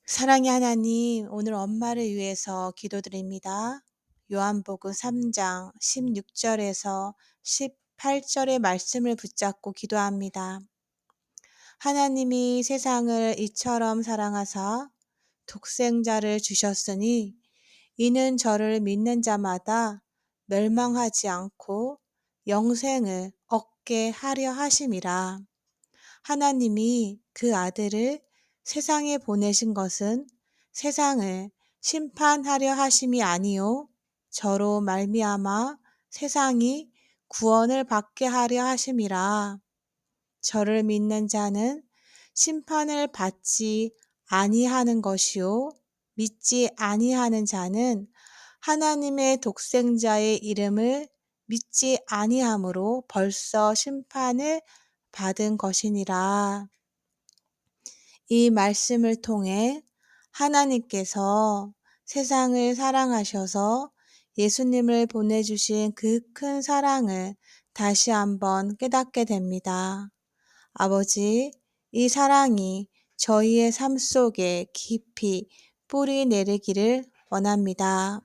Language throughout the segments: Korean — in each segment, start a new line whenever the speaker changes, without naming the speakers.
사랑의 하나님, 오늘 엄마를 위해서 기도드립니다. 요한복음 3장 16절에서 18절의 말씀을 붙잡고 기도합니다. 하나님이 세상을 이처럼 사랑하사 독생자를 주셨으니 이는 저를 믿는 자마다 멸망하지 않고 영생을 얻게 하려 하심이라. 하나님이 그 아들을 세상에 보내신 것은 세상을 심판하려 하심이 아니요 저로 말미암아 세상이 구원을 받게 하려 하심이라. 저를 믿는 자는 심판을 받지 아니하는 것이요 믿지 아니하는 자는 하나님의 독생자의 이름을 믿지 아니함으로 벌써 심판을 받은 것이니라. 이 말씀을 통해 하나님께서 세상을 사랑하셔서 예수님을 보내주신 그 큰 사랑을 다시 한번 깨닫게 됩니다. 아버지, 이 사랑이 저희의 삶 속에 깊이 뿌리 내리기를 원합니다.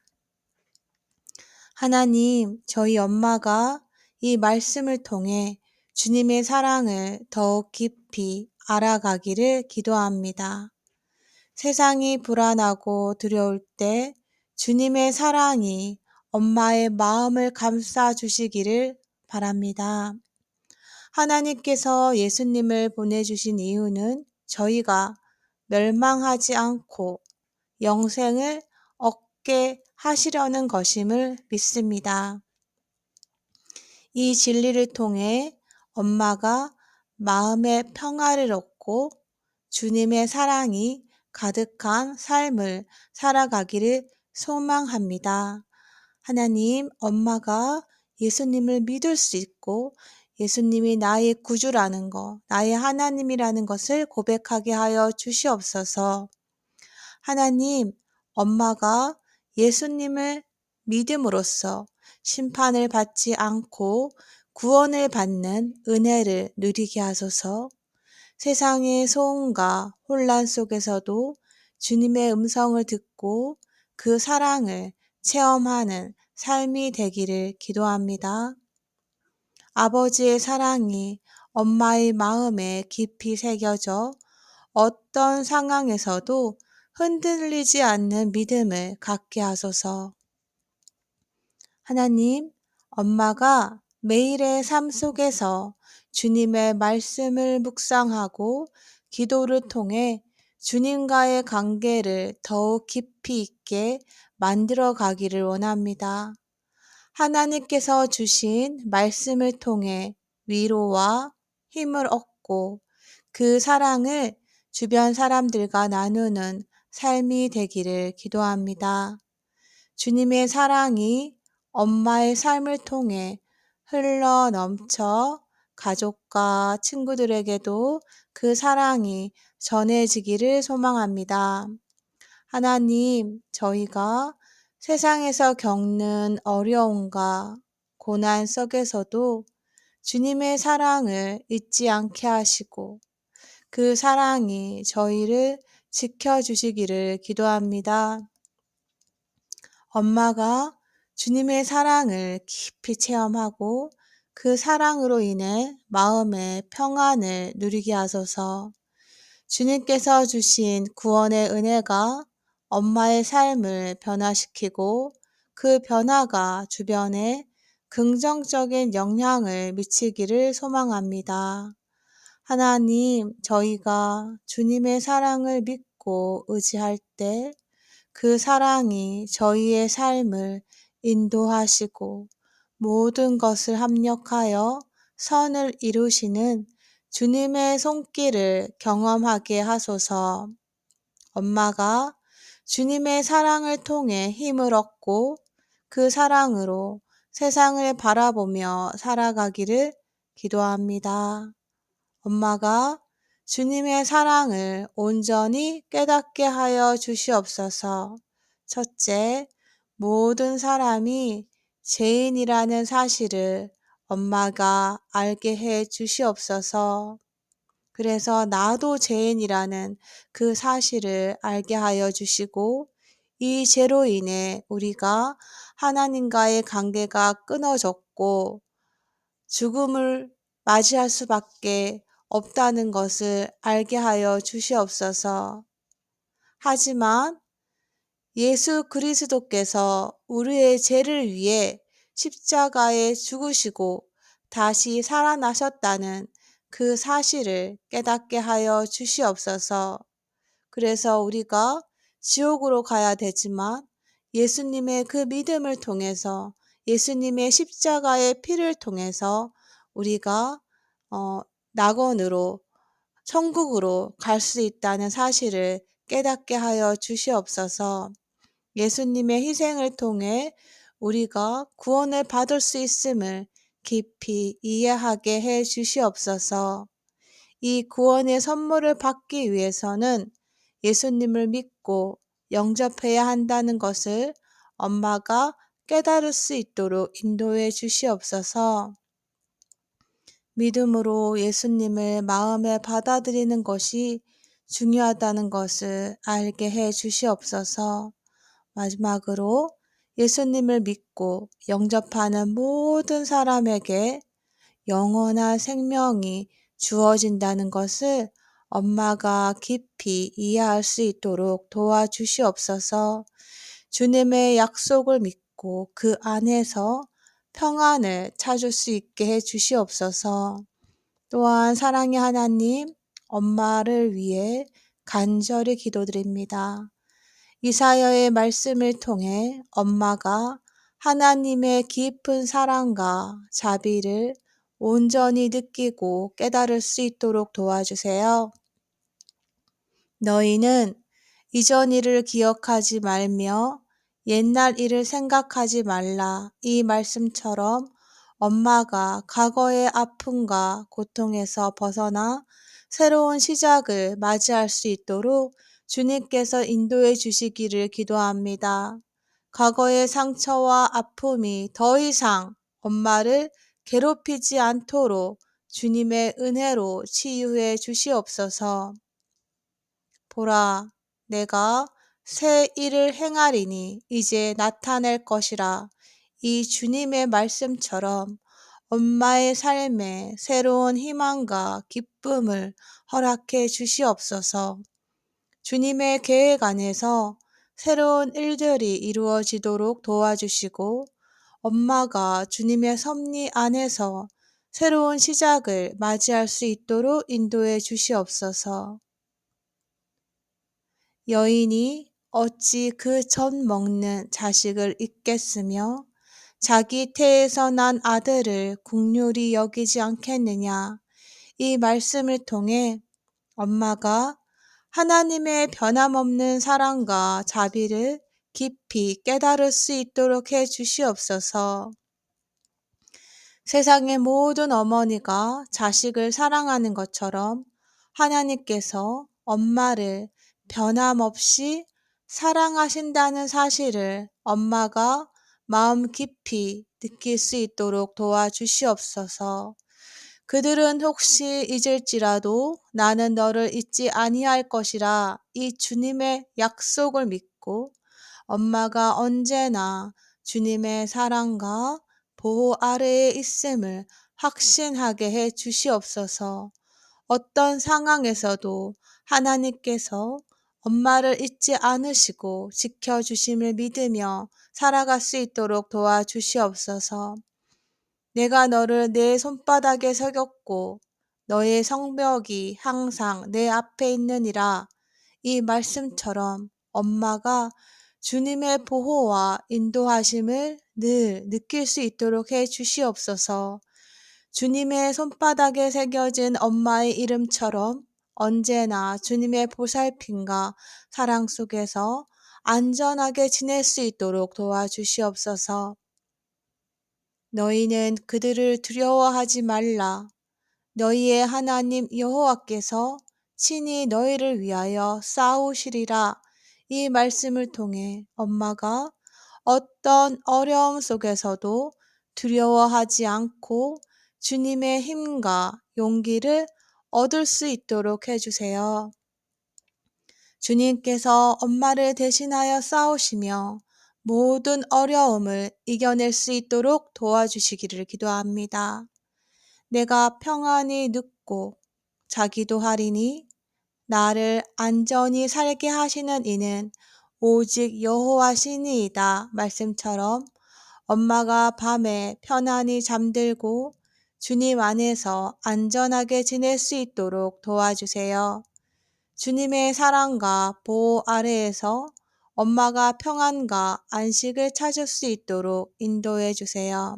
하나님, 저희 엄마가 이 말씀을 통해 주님의 사랑을 더욱 깊이 알아가기를 기도합니다. 세상이 불안하고 두려울 때 주님의 사랑이 엄마의 마음을 감싸 주시기를 바랍니다. 하나님께서 예수님을 보내주신 이유는 저희가 멸망하지 않고 영생을 얻게 하시려는 것임을 믿습니다. 이 진리를 통해 엄마가 마음의 평화를 얻고 주님의 사랑이 가득한 삶을 살아가기를 소망합니다. 하나님, 엄마가 예수님을 믿을 수 있고 예수님이 나의 구주라는 것, 나의 하나님이라는 것을 고백하게 하여 주시옵소서. 하나님, 엄마가 예수님을 믿음으로써 심판을 받지 않고 구원을 받는 은혜를 누리게 하소서. 세상의 소음과 혼란 속에서도 주님의 음성을 듣고 그 사랑을 체험하는 삶이 되기를 기도합니다. 아버지의 사랑이 엄마의 마음에 깊이 새겨져 어떤 상황에서도 흔들리지 않는 믿음을 갖게 하소서. 하나님, 엄마가 매일의 삶 속에서 주님의 말씀을 묵상하고 기도를 통해 주님과의 관계를 더욱 깊이 있게 만들어 가기를 원합니다. 하나님께서 주신 말씀을 통해 위로와 힘을 얻고 그 사랑을 주변 사람들과 나누는 삶이 되기를 기도합니다. 주님의 사랑이 엄마의 삶을 통해 흘러 넘쳐 가족과 친구들에게도 그 사랑이 전해지기를 소망합니다. 하나님, 저희가 세상에서 겪는 어려움과 고난 속에서도 주님의 사랑을 잊지 않게 하시고 그 사랑이 저희를 지켜주시기를 기도합니다. 엄마가 주님의 사랑을 깊이 체험하고 그 사랑으로 인해 마음의 평안을 누리게 하소서. 주님께서 주신 구원의 은혜가 엄마의 삶을 변화시키고 그 변화가 주변에 긍정적인 영향을 미치기를 소망합니다. 하나님, 저희가 주님의 사랑을 믿고 의지할 때 그 사랑이 저희의 삶을 인도하시고 모든 것을 합력하여 선을 이루시는 주님의 손길을 경험하게 하소서. 엄마가 주님의 사랑을 통해 힘을 얻고 그 사랑으로 세상을 바라보며 살아가기를 기도합니다. 엄마가 주님의 사랑을 온전히 깨닫게 하여 주시옵소서. 첫째, 모든 사람이 죄인이라는 사실을 엄마가 알게 해 주시옵소서. 그래서 나도 죄인이라는 그 사실을 알게 하여 주시고, 이 죄로 인해 우리가 하나님과의 관계가 끊어졌고 죽음을 맞이할 수밖에 없다는 것을 알게 하여 주시옵소서. 하지만 예수 그리스도께서 우리의 죄를 위해 십자가에 죽으시고 다시 살아나셨다는 그 사실을 깨닫게 하여 주시옵소서. 그래서 우리가 지옥으로 가야 되지만 예수님의 그 믿음을 통해서, 예수님의 십자가의 피를 통해서 우리가 어, 낙원으로, 천국으로 갈 수 있다는 사실을 깨닫게 하여 주시옵소서. 예수님의 희생을 통해 우리가 구원을 받을 수 있음을 깊이 이해하게 해 주시옵소서. 이 구원의 선물을 받기 위해서는 예수님을 믿고 영접해야 한다는 것을 엄마가 깨달을 수 있도록 인도해 주시옵소서. 믿음으로 예수님을 마음에 받아들이는 것이 중요하다는 것을 알게 해 주시옵소서. 마지막으로 예수님을 믿고 영접하는 모든 사람에게 영원한 생명이 주어진다는 것을 엄마가 깊이 이해할 수 있도록 도와주시옵소서. 주님의 약속을 믿고 그 안에서 평안을 찾을 수 있게 해 주시옵소서. 또한 사랑의 하나님, 엄마를 위해 간절히 기도드립니다. 이사야의 말씀을 통해 엄마가 하나님의 깊은 사랑과 자비를 온전히 느끼고 깨달을 수 있도록 도와주세요. 너희는 이전 일을 기억하지 말며 옛날 일을 생각하지 말라. 이 말씀처럼 엄마가 과거의 아픔과 고통에서 벗어나 새로운 시작을 맞이할 수 있도록 주님께서 인도해 주시기를 기도합니다. 과거의 상처와 아픔이 더 이상 엄마를 괴롭히지 않도록 주님의 은혜로 치유해 주시옵소서. 보라, 내가 새 일을 행하리니 이제 나타낼 것이라. 이 주님의 말씀처럼 엄마의 삶에 새로운 희망과 기쁨을 허락해 주시옵소서. 주님의 계획 안에서 새로운 일들이 이루어지도록 도와주시고, 엄마가 주님의 섭리 안에서 새로운 시작을 맞이할 수 있도록 인도해 주시옵소서. 여인이 어찌 그 젖 먹는 자식을 잊겠으며 자기 태에서 난 아들을 긍휼히 여기지 않겠느냐. 이 말씀을 통해 엄마가 하나님의 변함없는 사랑과 자비를 깊이 깨달을 수 있도록 해 주시옵소서. 세상의 모든 어머니가 자식을 사랑하는 것처럼 하나님께서 엄마를 변함없이 사랑하신다는 사실을 엄마가 마음 깊이 느낄 수 있도록 도와주시옵소서. 그들은 혹시 잊을지라도 나는 너를 잊지 아니할 것이라 이 주님의 약속을 믿고 엄마가 언제나 주님의 사랑과 보호 아래에 있음을 확신하게 해 주시옵소서. 어떤 상황에서도 하나님께서 엄마를 잊지 않으시고 지켜주심을 믿으며 살아갈 수 있도록 도와주시옵소서. 내가 너를 내 손바닥에 새겼고 너의 성벽이 항상 내 앞에 있느니라. 이 말씀처럼 엄마가 주님의 보호와 인도하심을 늘 느낄 수 있도록 해 주시옵소서. 주님의 손바닥에 새겨진 엄마의 이름처럼 언제나 주님의 보살핌과 사랑 속에서 안전하게 지낼 수 있도록 도와주시옵소서. 너희는 그들을 두려워하지 말라. 너희의 하나님 여호와께서 친히 너희를 위하여 싸우시리라. 이 말씀을 통해 엄마가 어떤 어려움 속에서도 두려워하지 않고 주님의 힘과 용기를 얻을 수 있도록 해주세요. 주님께서 엄마를 대신하여 싸우시며 모든 어려움을 이겨낼 수 있도록 도와주시기를 기도합니다. 내가 평안히 눕고 자기도 하리니 나를 안전히 살게 하시는 이는 오직 여호와시니이다 말씀처럼 엄마가 밤에 편안히 잠들고 주님 안에서 안전하게 지낼 수 있도록 도와주세요. 주님의 사랑과 보호 아래에서 엄마가 평안과 안식을 찾을 수 있도록 인도해 주세요.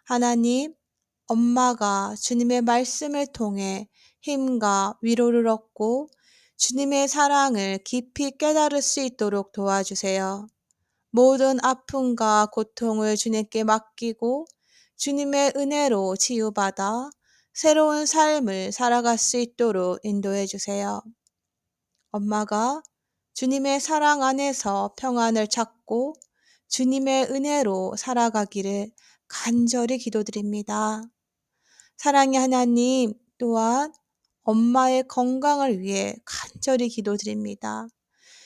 하나님, 엄마가 주님의 말씀을 통해 힘과 위로를 얻고 주님의 사랑을 깊이 깨달을 수 있도록 도와주세요. 모든 아픔과 고통을 주님께 맡기고 주님의 은혜로 치유받아 새로운 삶을 살아갈 수 있도록 인도해 주세요. 엄마가 주님의 사랑 안에서 평안을 찾고 주님의 은혜로 살아가기를 간절히 기도드립니다. 사랑의 하나님, 또한 엄마의 건강을 위해 간절히 기도드립니다.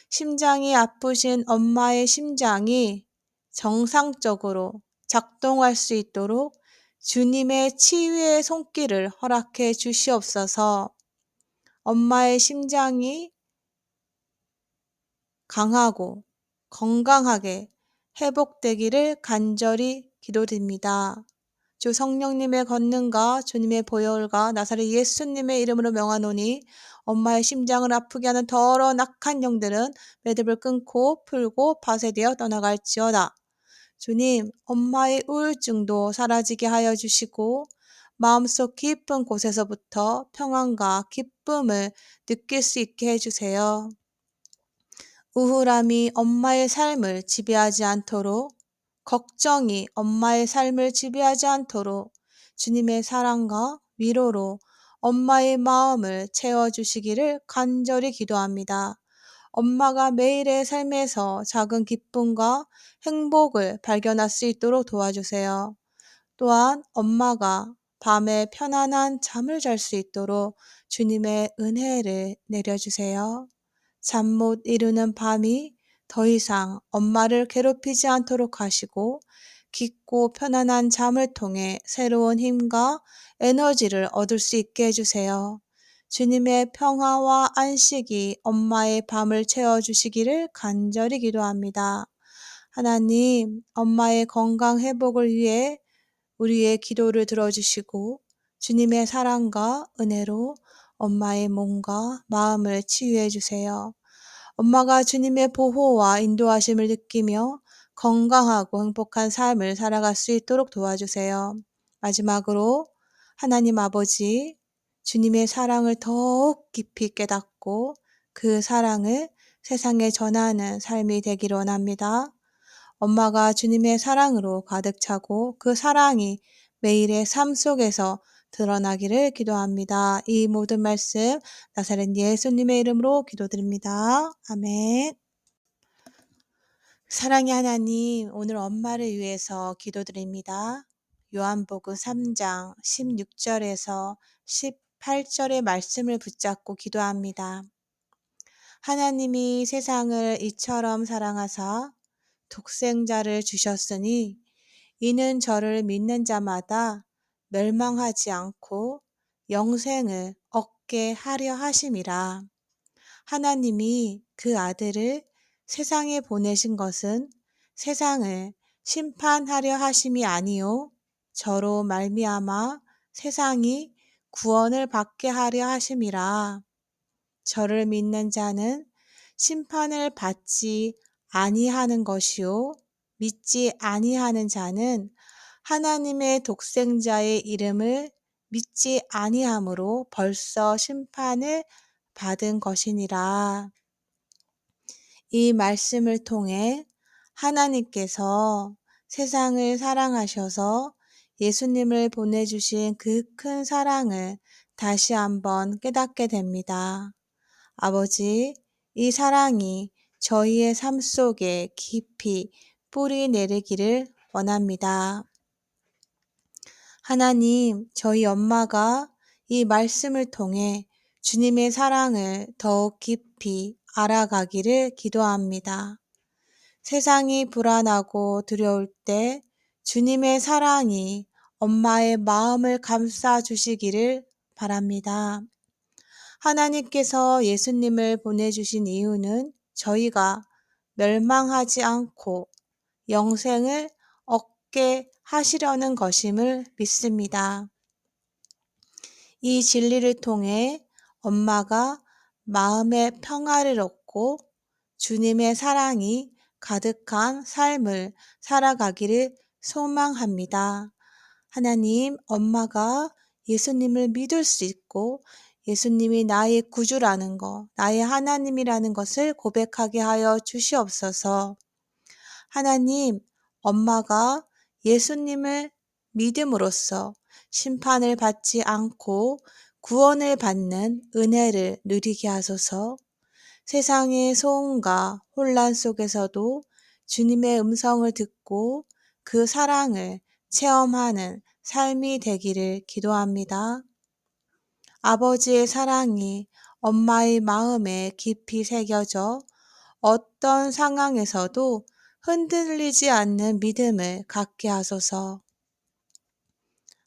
심장이 아프신 엄마의 심장이 정상적으로 작동할 수 있도록 주님의 치유의 손길을 허락해 주시옵소서. 엄마의 심장이 강하고 건강하게 회복되기를 간절히 기도드립니다. 주 성령님의 권능과 주님의 보혈과 나사렛 예수님의 이름으로 명하노니 엄마의 심장을 아프게 하는 더러운 악한 영들은 매듭을 끊고 풀고 파쇄되어 떠나갈지어다. 주님, 엄마의 우울증도 사라지게 하여 주시고 마음속 깊은 곳에서부터 평안과 기쁨을 느낄 수 있게 해주세요. 우울함이 엄마의 삶을 지배하지 않도록, 걱정이 엄마의 삶을 지배하지 않도록 주님의 사랑과 위로로 엄마의 마음을 채워주시기를 간절히 기도합니다. 엄마가 매일의 삶에서 작은 기쁨과 행복을 발견할 수 있도록 도와주세요. 또한 엄마가 밤에 편안한 잠을 잘 수 있도록 주님의 은혜를 내려주세요. 잠 못 이루는 밤이 더 이상 엄마를 괴롭히지 않도록 하시고 깊고 편안한 잠을 통해 새로운 힘과 에너지를 얻을 수 있게 해주세요. 주님의 평화와 안식이 엄마의 밤을 채워주시기를 간절히 기도합니다. 하나님, 엄마의 건강 회복을 위해 우리의 기도를 들어주시고 주님의 사랑과 은혜로 엄마의 몸과 마음을 치유해 주세요. 엄마가 주님의 보호와 인도하심을 느끼며 건강하고 행복한 삶을 살아갈 수 있도록 도와주세요. 마지막으로 하나님 아버지, 주님의 사랑을 더욱 깊이 깨닫고 그 사랑을 세상에 전하는 삶이 되기를 원합니다. 엄마가 주님의 사랑으로 가득 차고 그 사랑이 매일의 삶 속에서 드러나기를 기도합니다. 이 모든 말씀 나사렛 예수님의 이름으로 기도드립니다. 아멘. 사랑의 하나님, 오늘 엄마를 위해서 기도드립니다. 요한복음 3장 16절에서 18절의 말씀을 붙잡고 기도합니다. 하나님이 세상을 이처럼 사랑하사 독생자를 주셨으니 이는 저를 믿는 자마다 멸망하지 않고 영생을 얻게 하려 하심이라. 하나님이 그 아들을 세상에 보내신 것은 세상을 심판하려 하심이 아니요 저로 말미암아 세상이 구원을 받게 하려 하심이라. 저를 믿는 자는 심판을 받지 아니하는 것이요 믿지 아니하는 자는 하나님의 독생자의 이름을 믿지 아니함으로 벌써 심판을 받은 것이니라. 이 말씀을 통해 하나님께서 세상을 사랑하셔서 예수님을 보내주신 그 큰 사랑을 다시 한번 깨닫게 됩니다. 아버지, 이 사랑이 저희의 삶 속에 깊이 뿌리 내리기를 원합니다. 하나님, 저희 엄마가 이 말씀을 통해 주님의 사랑을 더욱 깊이 알아가기를 기도합니다. 세상이 불안하고 두려울 때 주님의 사랑이 엄마의 마음을 감싸 주시기를 바랍니다. 하나님께서 예수님을 보내주신 이유는 저희가 멸망하지 않고 영생을 얻게 하시려는 것임을 믿습니다. 이 진리를 통해 엄마가 마음의 평화를 얻고 주님의 사랑이 가득한 삶을 살아가기를 소망합니다. 하나님, 엄마가 예수님을 믿을 수 있고 예수님이 나의 구주라는 것, 나의 하나님이라는 것을 고백하게 하여 주시옵소서. 하나님, 엄마가 예수님을 믿음으로써 심판을 받지 않고 구원을 받는 은혜를 누리게 하소서. 세상의 소음과 혼란 속에서도 주님의 음성을 듣고 그 사랑을 체험하는 삶이 되기를 기도합니다. 아버지의 사랑이 엄마의 마음에 깊이 새겨져 어떤 상황에서도 흔들리지 않는 믿음을 갖게 하소서.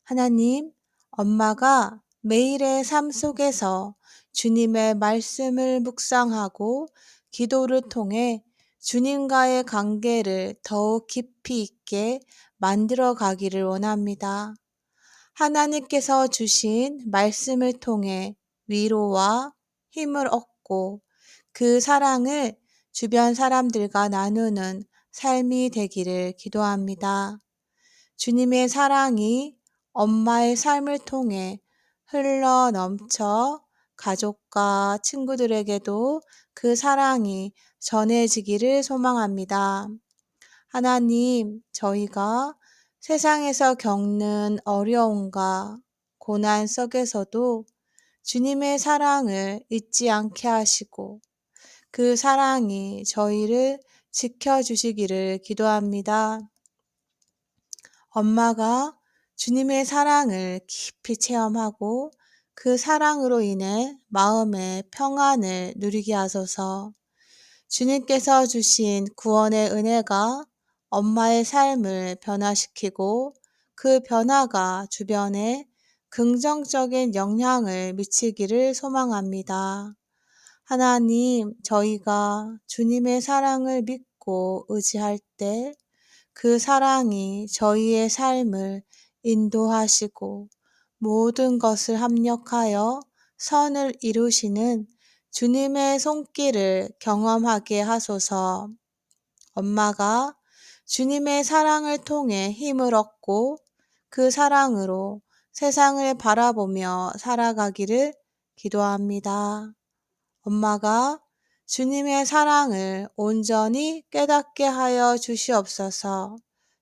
하나님, 엄마가 매일의 삶 속에서 주님의 말씀을 묵상하고 기도를 통해 주님과의 관계를 더욱 깊이 있게 만들어 가기를 원합니다. 하나님께서 주신 말씀을 통해 위로와 힘을 얻고 그 사랑을 주변 사람들과 나누는 삶이 되기를 기도합니다. 주님의 사랑이 엄마의 삶을 통해 흘러 넘쳐 가족과 친구들에게도 그 사랑이 전해지기를 소망합니다. 하나님, 저희가 세상에서 겪는 어려움과 고난 속에서도 주님의 사랑을 잊지 않게 하시고 그 사랑이 저희를 지켜주시기를 기도합니다. 엄마가 주님의 사랑을 깊이 체험하고 그 사랑으로 인해 마음의 평안을 누리게 하소서. 주님께서 주신 구원의 은혜가 엄마의 삶을 변화시키고 그 변화가 주변에 긍정적인 영향을 미치기를 소망합니다. 하나님, 저희가 주님의 사랑을 믿고 의지할 때 그 사랑이 저희의 삶을 인도하시고 모든 것을 합력하여 선을 이루시는 주님의 손길을 경험하게 하소서. 엄마가 주님의 사랑을 통해 힘을 얻고 그 사랑으로 세상을 바라보며 살아가기를 기도합니다. 엄마가 주님의 사랑을 온전히 깨닫게 하여 주시옵소서.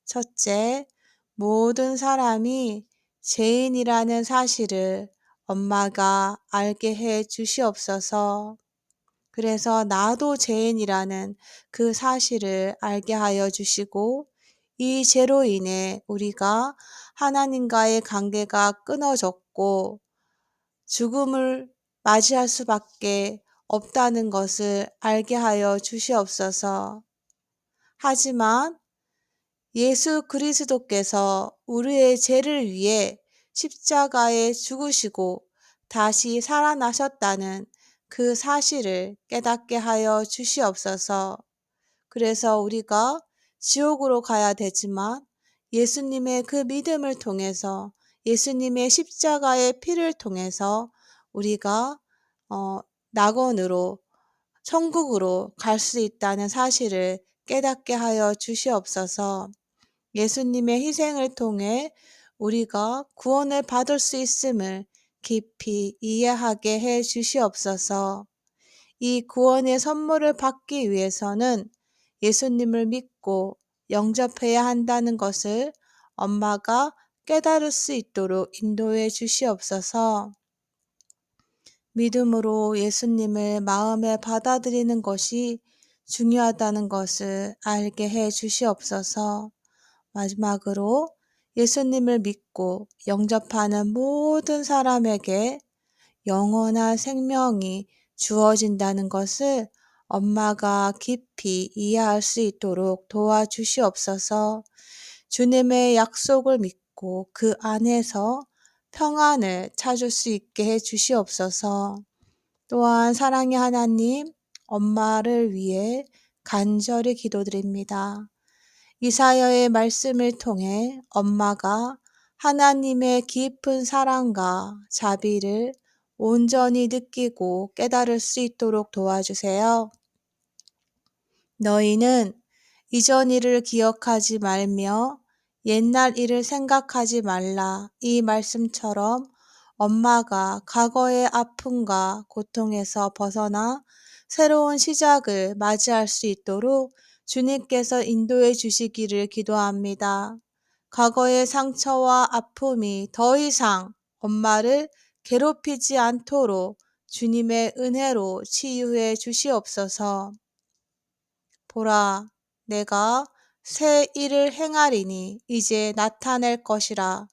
첫째, 모든 사람이 죄인이라는 사실을 엄마가 알게 해 주시옵소서. 그래서 나도 죄인이라는 그 사실을 알게 하여 주시고 이 죄로 인해 우리가 하나님과의 관계가 끊어졌고 죽음을 맞이할 수밖에 없다는 것을 알게 하여 주시옵소서. 하지만 예수 그리스도께서 우리의 죄를 위해 십자가에 죽으시고 다시 살아나셨다는 그 사실을 깨닫게 하여 주시옵소서. 그래서 우리가 지옥으로 가야 되지만 예수님의 그 믿음을 통해서 예수님의 십자가의 피를 통해서 우리가 낙원으로 천국으로 갈 수 있다는 사실을 깨닫게 하여 주시옵소서. 예수님의 희생을 통해 우리가 구원을 받을 수 있음을 깊이 이해하게 해 주시옵소서. 이 구원의 선물을 받기 위해서는 예수님을 믿고 영접해야 한다는 것을 엄마가 깨달을 수 있도록 인도해 주시옵소서. 믿음으로 예수님을 마음에 받아들이는 것이 중요하다는 것을 알게 해 주시옵소서. 마지막으로 예수님을 믿고 영접하는 모든 사람에게 영원한 생명이 주어진다는 것을 엄마가 깊이 이해할 수 있도록 도와주시옵소서. 주님의 약속을 믿고 그 안에서 평안을 찾을 수 있게 해 주시옵소서. 또한 사랑의 하나님, 엄마를 위해 간절히 기도드립니다. 이사야의 말씀을 통해 엄마가 하나님의 깊은 사랑과 자비를 온전히 느끼고 깨달을 수 있도록 도와주세요. 너희는 이전 일을 기억하지 말며 옛날 일을 생각하지 말라. 이 말씀처럼 엄마가 과거의 아픔과 고통에서 벗어나 새로운 시작을 맞이할 수 있도록 주님께서 인도해 주시기를 기도합니다. 과거의 상처와 아픔이 더 이상 엄마를 괴롭히지 않도록 주님의 은혜로 치유해 주시옵소서. 보라, 내가 새 일을 행하리니 이제 나타낼 것이라.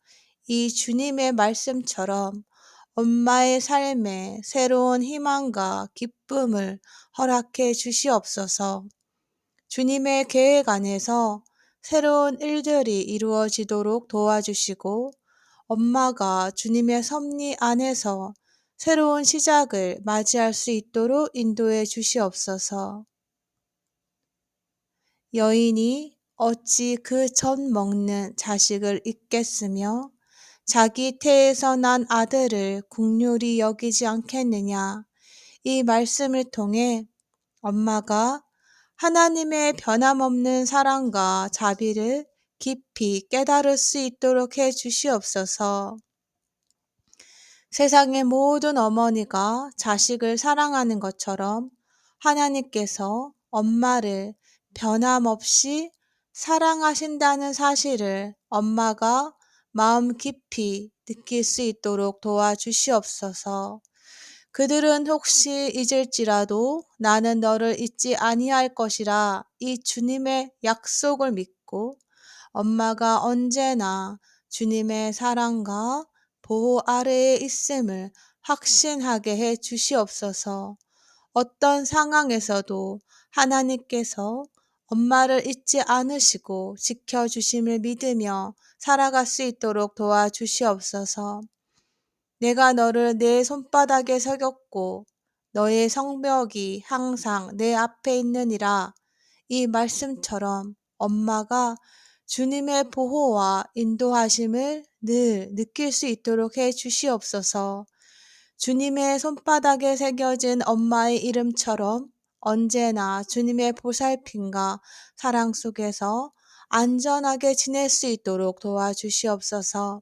이 주님의 말씀처럼 엄마의 삶에 새로운 희망과 기쁨을 허락해 주시옵소서. 주님의 계획 안에서 새로운 일들이 이루어지도록 도와주시고 엄마가 주님의 섭리 안에서 새로운 시작을 맞이할 수 있도록 인도해 주시옵소서. 여인이 어찌 그 젖 먹는 자식을 잊겠으며 자기 태에서 난 아들을 긍휼히 여기지 않겠느냐. 이 말씀을 통해 엄마가 하나님의 변함없는 사랑과 자비를 깊이 깨달을 수 있도록 해 주시옵소서. 세상의 모든 어머니가 자식을 사랑하는 것처럼 하나님께서 엄마를 변함없이 사랑하신다는 사실을 엄마가 마음 깊이 느낄 수 있도록 도와주시옵소서. 그들은 혹시 잊을지라도 나는 너를 잊지 아니할 것이라 이 주님의 약속을 믿고 엄마가 언제나 주님의 사랑과 보호 아래에 있음을 확신하게 해 주시옵소서. 어떤 상황에서도 하나님께서 엄마를 잊지 않으시고 지켜주심을 믿으며 살아갈 수 있도록 도와주시옵소서. 내가 너를 내 손바닥에 새겼고 너의 성벽이 항상 내 앞에 있느니라. 이 말씀처럼 엄마가 주님의 보호와 인도하심을 늘 느낄 수 있도록 해 주시옵소서. 주님의 손바닥에 새겨진 엄마의 이름처럼 언제나 주님의 보살핌과 사랑 속에서 안전하게 지낼 수 있도록 도와주시옵소서.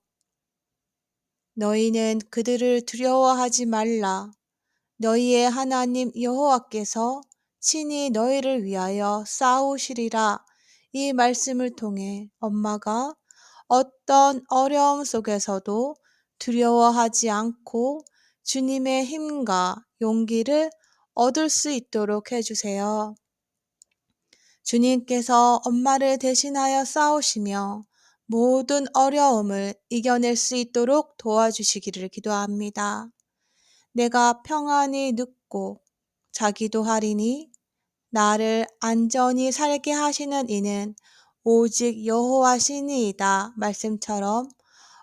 너희는 그들을 두려워하지 말라. 너희의 하나님 여호와께서 친히 너희를 위하여 싸우시리라. 이 말씀을 통해 엄마가 어떤 어려움 속에서도 두려워하지 않고 주님의 힘과 용기를 얻을 수 있도록 해주세요. 주님께서 엄마를 대신하여 싸우시며 모든 어려움을 이겨낼 수 있도록 도와주시기를 기도합니다. 내가 평안히 눕고 자기도 하리니 나를 안전히 살게 하시는 이는 오직 여호와시니이다. 말씀처럼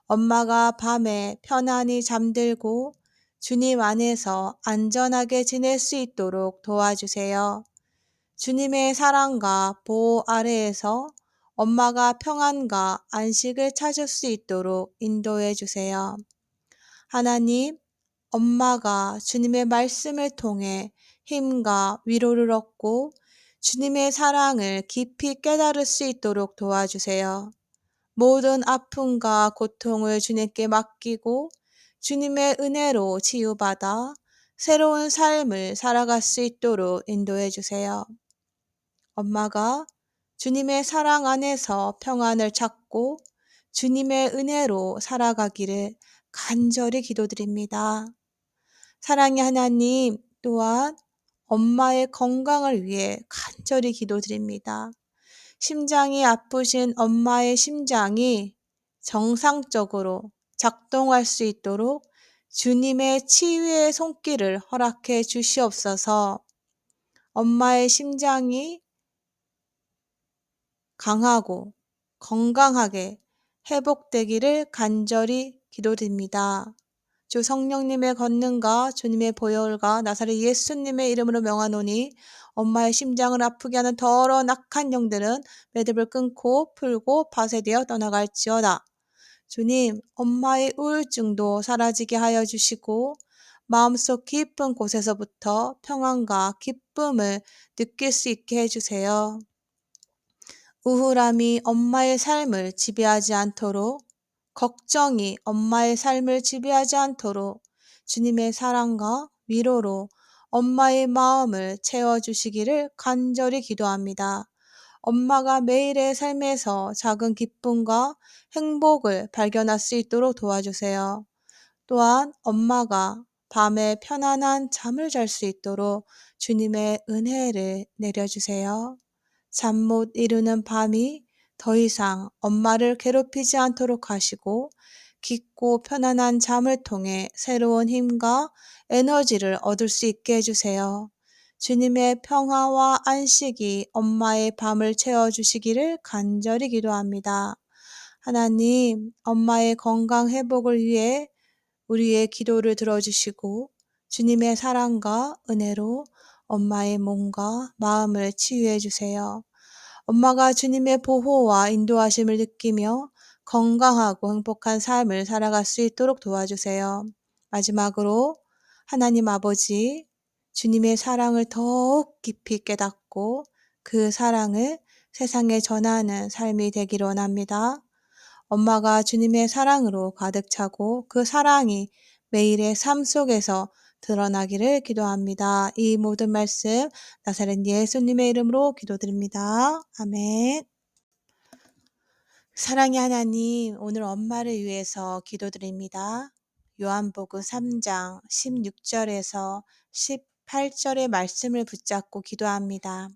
엄마가 밤에 편안히 잠들고 주님 안에서 안전하게 지낼 수 있도록 도와주세요. 주님의 사랑과 보호 아래에서 엄마가 평안과 안식을 찾을 수 있도록 인도해 주세요. 하나님, 엄마가 주님의 말씀을 통해 힘과 위로를 얻고 주님의 사랑을 깊이 깨달을 수 있도록 도와주세요. 모든 아픔과 고통을 주님께 맡기고 주님의 은혜로 치유받아 새로운 삶을 살아갈 수 있도록 인도해 주세요. 엄마가 주님의 사랑 안에서 평안을 찾고 주님의 은혜로 살아가기를 간절히 기도드립니다. 사랑의 하나님, 또한 엄마의 건강을 위해 간절히 기도드립니다. 심장이 아프신 엄마의 심장이 정상적으로 작동할 수 있도록 주님의 치유의 손길을 허락해 주시옵소서. 엄마의 심장이 강하고 건강하게 회복되기를 간절히 기도드립니다. 주 성령님의 권능과 주님의 보혈과 나사렛 예수님의 이름으로 명하노니 엄마의 심장을 아프게 하는 더러운 악한 영들은 매듭을 끊고 풀고 파쇄되어 떠나갈지어다. 주님, 엄마의 우울증도 사라지게 하여 주시고 마음속 깊은 곳에서부터 평안과 기쁨을 느낄 수 있게 해주세요. 우울함이 엄마의 삶을 지배하지 않도록, 걱정이 엄마의 삶을 지배하지 않도록 주님의 사랑과 위로로 엄마의 마음을 채워주시기를 간절히 기도합니다. 엄마가 매일의 삶에서 작은 기쁨과 행복을 발견할 수 있도록 도와주세요. 또한 엄마가 밤에 편안한 잠을 잘 수 있도록 주님의 은혜를 내려주세요. 잠 못 이루는 밤이 더 이상 엄마를 괴롭히지 않도록 하시고 깊고 편안한 잠을 통해 새로운 힘과 에너지를 얻을 수 있게 해주세요. 주님의 평화와 안식이 엄마의 밤을 채워주시기를 간절히 기도합니다. 하나님, 엄마의 건강 회복을 위해 우리의 기도를 들어주시고 주님의 사랑과 은혜로 엄마의 몸과 마음을 치유해 주세요. 엄마가 주님의 보호와 인도하심을 느끼며 건강하고 행복한 삶을 살아갈 수 있도록 도와주세요. 마지막으로 하나님 아버지, 주님의 사랑을 더욱 깊이 깨닫고 그 사랑을 세상에 전하는 삶이 되기를 원합니다. 엄마가 주님의 사랑으로 가득 차고 그 사랑이 매일의 삶 속에서 드러나기를 기도합니다. 이 모든 말씀 나사렛 예수님의 이름으로 기도드립니다. 아멘. 사랑의 하나님, 오늘 엄마를 위해서 기도드립니다. 요한복음 3장 16절에서 18절의 말씀을 붙잡고 기도합니다.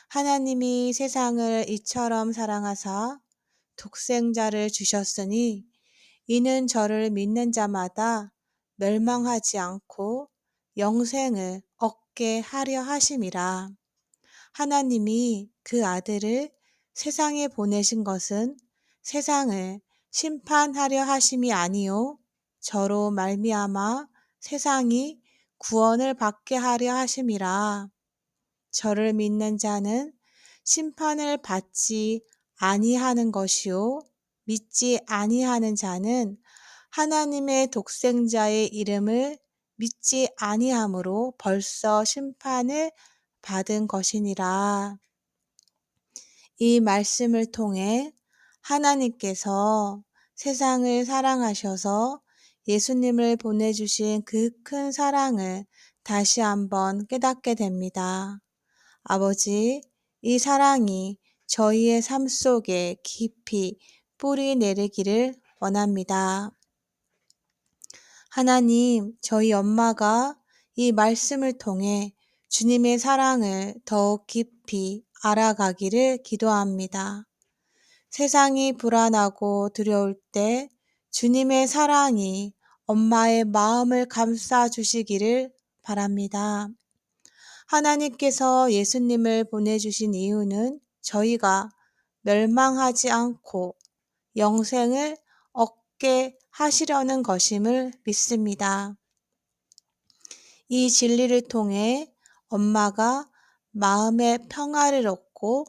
하나님이 세상을 이처럼 사랑하사 독생자를 주셨으니 이는 저를 믿는 자마다 멸망하지 않고 영생을 얻게 하려 하심이라. 하나님이 그 아들을 세상에 보내신 것은 세상을 심판하려 하심이 아니요 저로 말미암아 세상이 구원을 받게 하려 하심이라. 저를 믿는 자는 심판을 받지 아니하는 것이요 믿지 아니하는 자는 하나님의 독생자의 이름을 믿지 아니함으로 벌써 심판을 받은 것이니라. 이 말씀을 통해 하나님께서 세상을 사랑하셔서 예수님을 보내주신 그 큰 사랑을 다시 한번 깨닫게 됩니다. 아버지, 이 사랑이 저희의 삶 속에 깊이 뿌리 내리기를 원합니다. 하나님, 저희 엄마가 이 말씀을 통해 주님의 사랑을 더욱 깊이 알아가기를 기도합니다. 세상이 불안하고 두려울 때 주님의 사랑이 엄마의 마음을 감싸 주시기를 바랍니다. 하나님께서 예수님을 보내주신 이유는 저희가 멸망하지 않고 영생을 얻게 하시려는 것임을 믿습니다. 이 진리를 통해 엄마가 마음의 평화를 얻고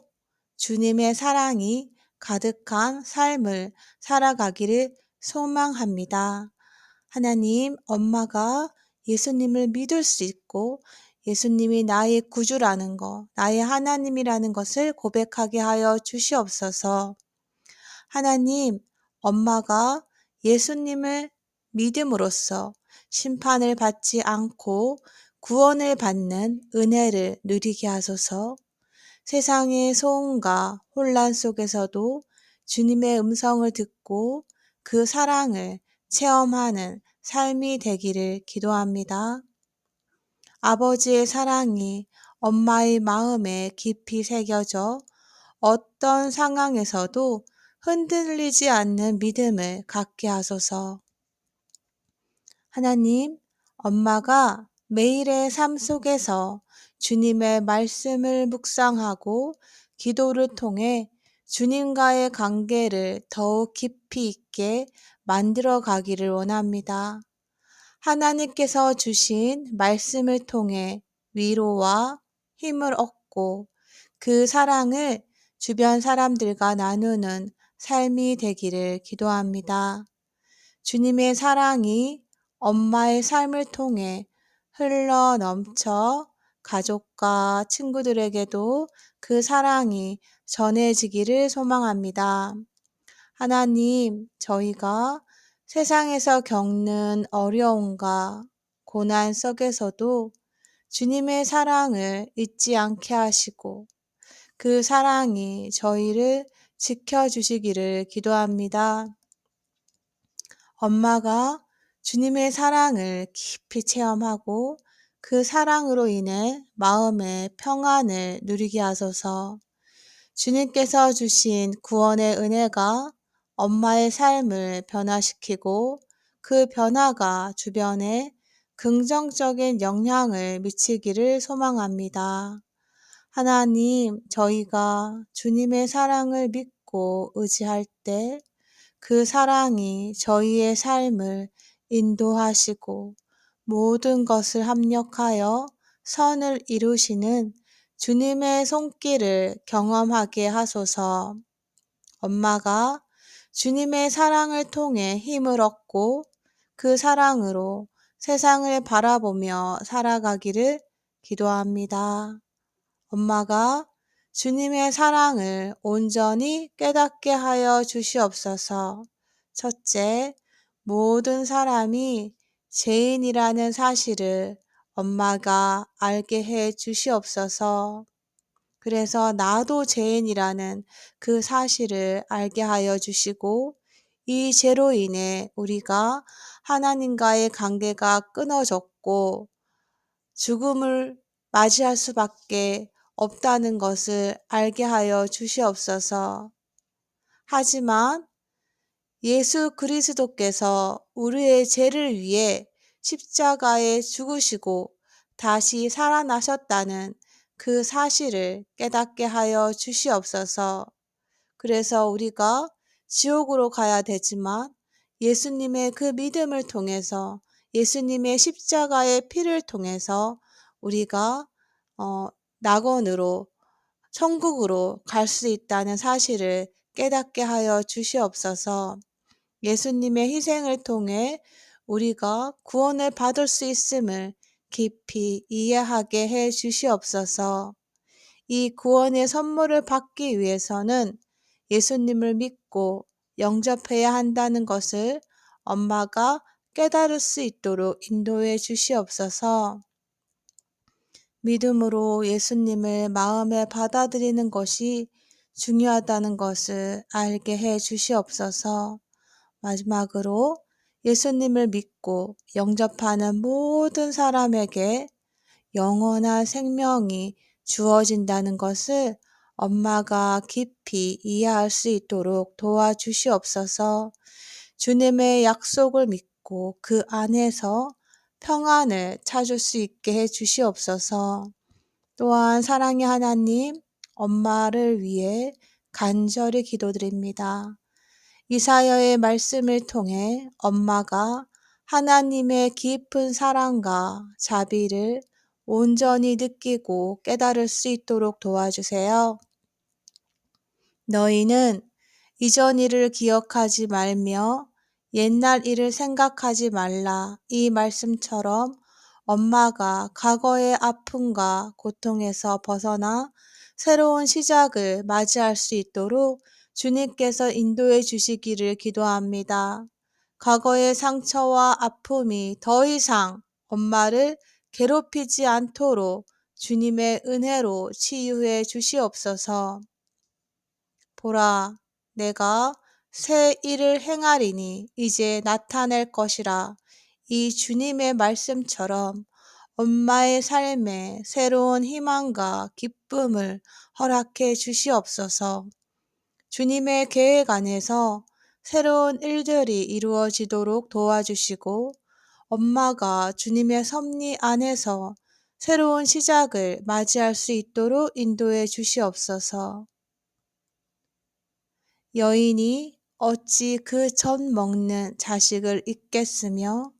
주님의 사랑이 가득한 삶을 살아가기를 소망합니다. 하나님, 엄마가 예수님을 믿을 수 있고 예수님이 나의 구주라는 것, 나의 하나님이라는 것을 고백하게 하여 주시옵소서. 하나님, 엄마가 예수님을 믿음으로써 심판을 받지 않고 구원을 받는 은혜를 누리게 하소서. 세상의 소음과 혼란 속에서도 주님의 음성을 듣고 그 사랑을 체험하는 삶이 되기를 기도합니다. 아버지의 사랑이 엄마의 마음에 깊이 새겨져 어떤 상황에서도 흔들리지 않는 믿음을 갖게 하소서. 하나님, 엄마가 매일의 삶 속에서 주님의 말씀을 묵상하고 기도를 통해 주님과의 관계를 더욱 깊이 있게 만들어 가기를 원합니다. 하나님께서 주신 말씀을 통해 위로와 힘을 얻고 그 사랑을 주변 사람들과 나누는 삶이 되기를 기도합니다. 주님의 사랑이 엄마의 삶을 통해 흘러 넘쳐 가족과 친구들에게도 그 사랑이 전해지기를 소망합니다. 하나님, 저희가 세상에서 겪는 어려움과 고난 속에서도 주님의 사랑을 잊지 않게 하시고 그 사랑이 저희를 지켜주시기를 기도합니다. 엄마가 주님의 사랑을 깊이 체험하고 그 사랑으로 인해 마음의 평안을 누리게 하소서. 주님께서 주신 구원의 은혜가 엄마의 삶을 변화시키고 그 변화가 주변에 긍정적인 영향을 미치기를 소망합니다. 하나님, 저희가 주님의 사랑을 믿고 의지할 때 그 사랑이 저희의 삶을 인도하시고 모든 것을 합력하여 선을 이루시는 주님의 손길을 경험하게 하소서. 엄마가 주님의 사랑을 통해 힘을 얻고 그 사랑으로 세상을 바라보며 살아가기를 기도합니다. 엄마가 주님의 사랑을 온전히 깨닫게 하여 주시옵소서. 첫째, 모든 사람이 죄인이라는 사실을 엄마가 알게 해 주시옵소서. 그래서 나도 죄인이라는 그 사실을 알게 하여 주시고 이 죄로 인해 우리가 하나님과의 관계가 끊어졌고 죽음을 맞이할 수밖에 없다는 것을 알게 하여 주시옵소서. 하지만 예수 그리스도께서 우리의 죄를 위해 십자가에 죽으시고 다시 살아나셨다는 그 사실을 깨닫게 하여 주시옵소서. 그래서 우리가 지옥으로 가야 되지만 예수님의 그 믿음을 통해서 예수님의 십자가의 피를 통해서 우리가 낙원으로 천국으로 갈 수 있다는 사실을 깨닫게 하여 주시옵소서. 예수님의 희생을 통해 우리가 구원을 받을 수 있음을 깊이 이해하게 해 주시옵소서. 이 구원의 선물을 받기 위해서는 예수님을 믿고 영접해야 한다는 것을 엄마가 깨달을 수 있도록 인도해 주시옵소서. 믿음으로 예수님을 마음에 받아들이는 것이 중요하다는 것을 알게 해 주시옵소서. 마지막으로 예수님을 믿고 영접하는 모든 사람에게 영원한 생명이 주어진다는 것을 엄마가 깊이 이해할 수 있도록 도와주시옵소서. 주님의 약속을 믿고 그 안에서 평안을 찾을 수 있게 해 주시옵소서. 또한 사랑의 하나님, 엄마를 위해 간절히 기도드립니다. 이사야의 말씀을 통해 엄마가 하나님의 깊은 사랑과 자비를 온전히 느끼고 깨달을 수 있도록 도와주세요. 너희는 이전 일을 기억하지 말며 옛날 일을 생각하지 말라. 이 말씀처럼 엄마가 과거의 아픔과 고통에서 벗어나 새로운 시작을 맞이할 수 있도록 주님께서 인도해 주시기를 기도합니다. 과거의 상처와 아픔이 더 이상 엄마를 괴롭히지 않도록 주님의 은혜로 치유해 주시옵소서. 보라, 내가 새 일을 행하리니 이제 나타낼 것이라. 이 주님의 말씀처럼 엄마의 삶에 새로운 희망과 기쁨을 허락해 주시옵소서. 주님의 계획 안에서 새로운 일들이 이루어지도록 도와주시고, 엄마가 주님의 섭리 안에서 새로운 시작을 맞이할 수 있도록 인도해 주시옵소서. 여인이 어찌 그 젖 먹는 자식을 잊겠으며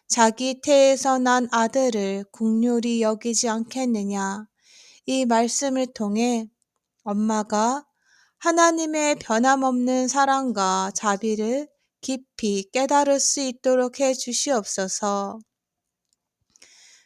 자기 태에서 난 아들을 긍휼히 여기지 않겠느냐. 이 말씀을 통해 엄마가 하나님의 변함없는 사랑과 자비를 깊이 깨달을 수 있도록 해 주시옵소서.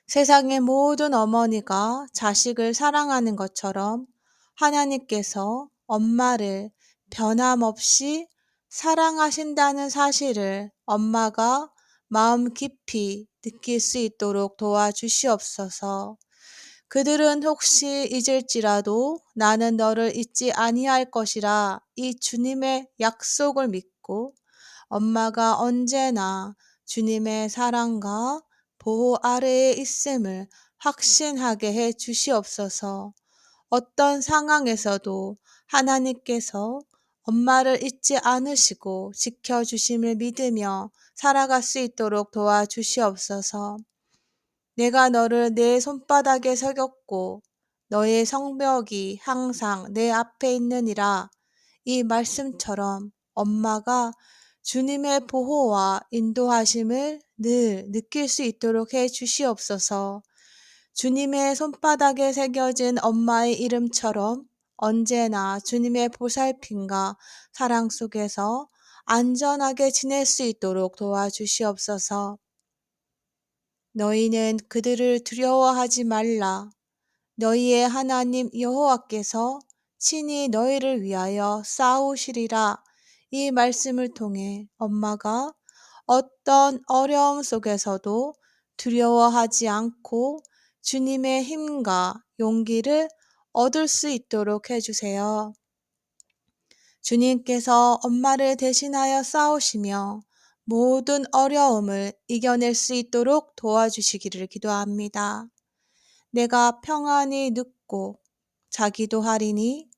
세상의 모든 어머니가 자식을 사랑하는 것처럼 하나님께서 엄마를 변함없이 사랑하신다는 사실을 엄마가 마음 깊이 느낄 수 있도록 도와주시옵소서. 그들은 혹시 잊을지라도 나는 너를 잊지 아니할 것이라 이 주님의 약속을 믿고 엄마가 언제나 주님의 사랑과 보호 아래에 있음을 확신하게 해 주시옵소서. 어떤 상황에서도 하나님께서 엄마를 잊지 않으시고 지켜주심을 믿으며 살아갈 수 있도록 도와주시옵소서. 내가 너를 내 손바닥에 새겼고 너의 성벽이 항상 내 앞에 있느니라. 이 말씀처럼 엄마가 주님의 보호와 인도하심을 늘 느낄 수 있도록 해 주시옵소서. 주님의 손바닥에 새겨진 엄마의 이름처럼 언제나 주님의 보살핌과 사랑 속에서 안전하게 지낼 수 있도록 도와주시옵소서. 너희는 그들을 두려워하지 말라. 너희의 하나님 여호와께서 친히 너희를 위하여 싸우시리라. 이 말씀을 통해 엄마가 어떤 어려움 속에서도 두려워하지 않고 주님의 힘과 용기를 얻을 수 있도록 해주세요. 주님께서 엄마를 대신하여 싸우시며 모든 어려움을 이겨낼 수 있도록 도와주시기를 기도합니다. 내가 평안히 눕고 자기도 하리니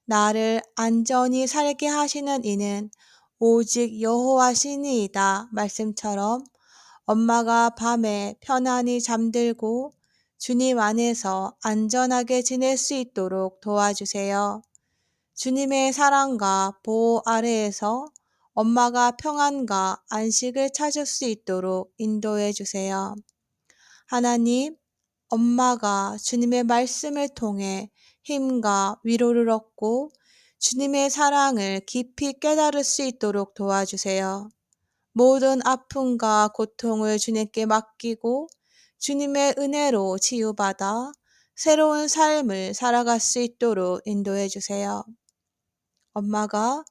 나를 안전히 살게 하시는 이는 오직 여호와시니이다. 말씀처럼 엄마가 밤에 편안히 잠들고 주님 안에서 안전하게 지낼 수 있도록 도와주세요. 주님의 사랑과 보호 아래에서 엄마가 평안과 안식을 찾을 수 있도록 인도해 주세요. 하나님, 엄마가 주님의 말씀을 통해 힘과 위로를 얻고 주님의 사랑을 깊이 깨달을 수 있도록 도와주세요. 모든 아픔과 고통을 주님께 맡기고 주님의 은혜로 치유받아 새로운 삶을 살아갈 수 있도록 인도해 주세요. 엄마가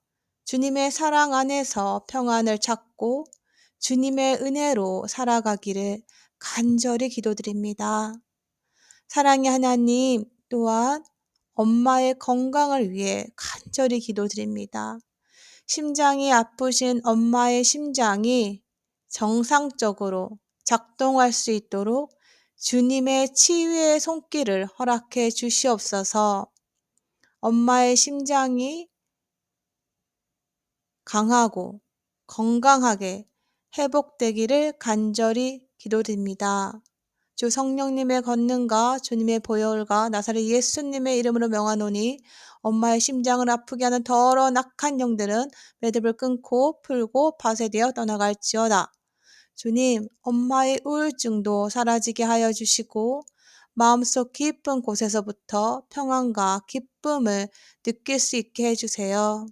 주님의 사랑 안에서 평안을 찾고 주님의 은혜로 살아가기를 간절히 기도드립니다. 사랑의 하나님, 또한 엄마의 건강을 위해 간절히 기도드립니다. 심장이 아프신 엄마의 심장이 정상적으로 작동할 수 있도록 주님의 치유의 손길을 허락해 주시옵소서. 엄마의 심장이 강하고 건강하게 회복되기를 간절히 기도드립니다. 주 성령님의 권능과 주님의 보혈과 나사렛 예수님의 이름으로 명하노니 엄마의 심장을 아프게 하는 더러운 악한 영들은 매듭을 끊고 풀고 파쇄되어 떠나갈지어다. 주님, 엄마의 우울증도 사라지게 하여 주시고 마음속 깊은 곳에서부터 평안과 기쁨을 느낄 수 있게 해주세요.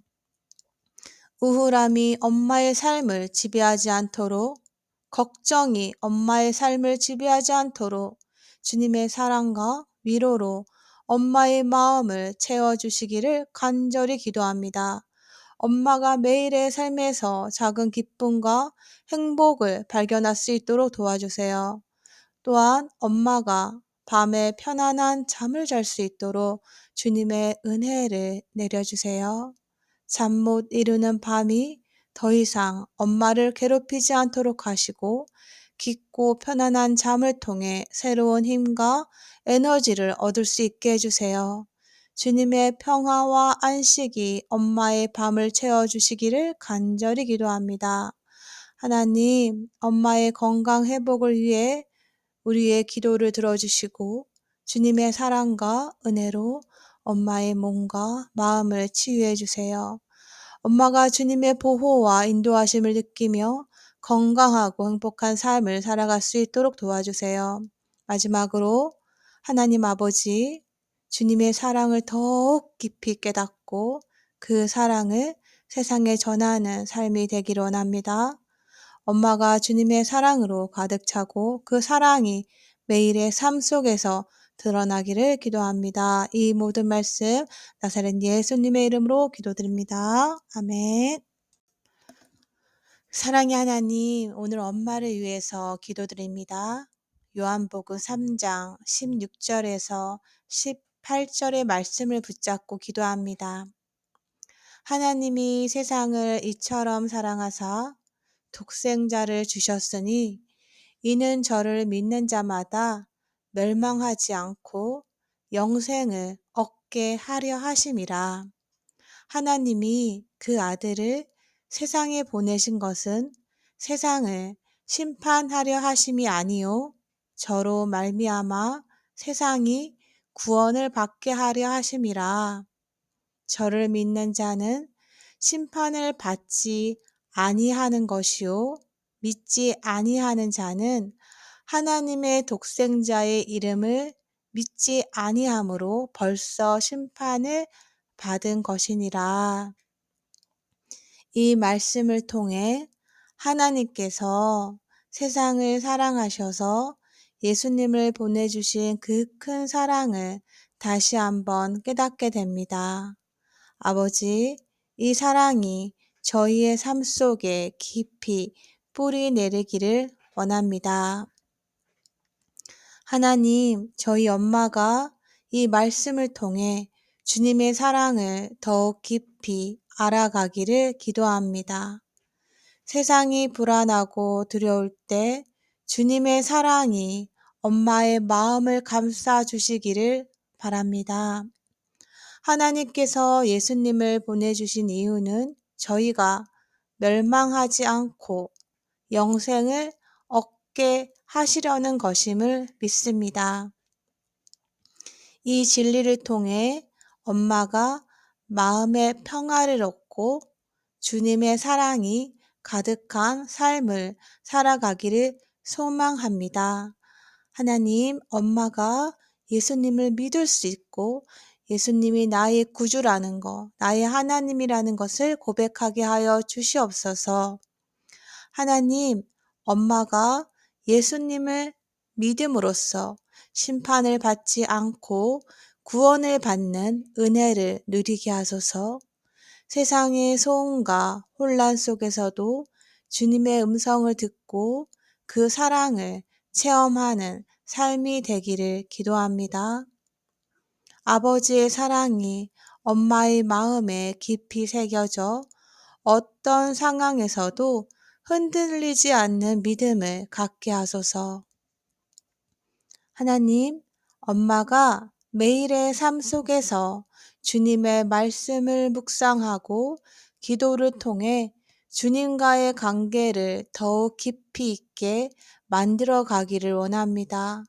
우울함이 엄마의 삶을 지배하지 않도록, 걱정이 엄마의 삶을 지배하지 않도록 주님의 사랑과 위로로 엄마의 마음을 채워주시기를 간절히 기도합니다. 엄마가 매일의 삶에서 작은 기쁨과 행복을 발견할 수 있도록 도와주세요. 또한 엄마가 밤에 편안한 잠을 잘 수 있도록 주님의 은혜를 내려주세요. 잠 못 이루는 밤이 더 이상 엄마를 괴롭히지 않도록 하시고 깊고 편안한 잠을 통해 새로운 힘과 에너지를 얻을 수 있게 해주세요. 주님의 평화와 안식이 엄마의 밤을 채워주시기를 간절히 기도합니다. 하나님, 엄마의 건강 회복을 위해 우리의 기도를 들어주시고 주님의 사랑과 은혜로 엄마의 몸과 마음을 치유해 주세요. 엄마가 주님의 보호와 인도하심을 느끼며 건강하고 행복한 삶을 살아갈 수 있도록 도와주세요. 마지막으로 하나님 아버지, 주님의 사랑을 더욱 깊이 깨닫고 그 사랑을 세상에 전하는 삶이 되기를 원합니다. 엄마가 주님의 사랑으로 가득 차고 그 사랑이 매일의 삶 속에서 드러나기를 기도합니다. 이 모든 말씀 나사렛 예수님의 이름으로 기도드립니다. 아멘. 사랑의 하나님, 오늘 엄마를 위해서 기도드립니다. 요한복음 3장 16절에서 18절의 말씀을 붙잡고 기도합니다. 하나님이 세상을 이처럼 사랑하사 독생자를 주셨으니 이는 저를 믿는 자마다 멸망하지 않고 영생을 얻게 하려 하심이라. 하나님이 그 아들을 세상에 보내신 것은 세상을 심판하려 하심이 아니요 저로 말미암아 세상이 구원을 받게 하려 하심이라. 저를 믿는 자는 심판을 받지 아니하는 것이요 믿지 아니하는 자는 하나님의 독생자의 이름을 믿지 아니함으로 벌써 심판을 받은 것이니라. 이 말씀을 통해 하나님께서 세상을 사랑하셔서 예수님을 보내주신 그 큰 사랑을 다시 한번 깨닫게 됩니다. 아버지, 이 사랑이 저희의 삶 속에 깊이 뿌리 내리기를 원합니다. 하나님, 저희 엄마가 이 말씀을 통해 주님의 사랑을 더욱 깊이 알아가기를 기도합니다. 세상이 불안하고 두려울 때 주님의 사랑이 엄마의 마음을 감싸 주시기를 바랍니다. 하나님께서 예수님을 보내주신 이유는 저희가 멸망하지 않고 영생을 얻게 하시려는 것임을 믿습니다. 이 진리를 통해 엄마가 마음의 평화를 얻고 주님의 사랑이 가득한 삶을 살아가기를 소망합니다. 하나님, 엄마가 예수님을 믿을 수 있고 예수님이 나의 구주라는 것, 나의 하나님이라는 것을 고백하게 하여 주시옵소서. 하나님, 엄마가 예수님을 믿음으로써 심판을 받지 않고 구원을 받는 은혜를 누리게 하소서. 세상의 소음과 혼란 속에서도 주님의 음성을 듣고 그 사랑을 체험하는 삶이 되기를 기도합니다. 아버지의 사랑이 엄마의 마음에 깊이 새겨져 어떤 상황에서도 흔들리지 않는 믿음을 갖게 하소서. 하나님, 엄마가 매일의 삶 속에서 주님의 말씀을 묵상하고 기도를 통해 주님과의 관계를 더욱 깊이 있게 만들어 가기를 원합니다.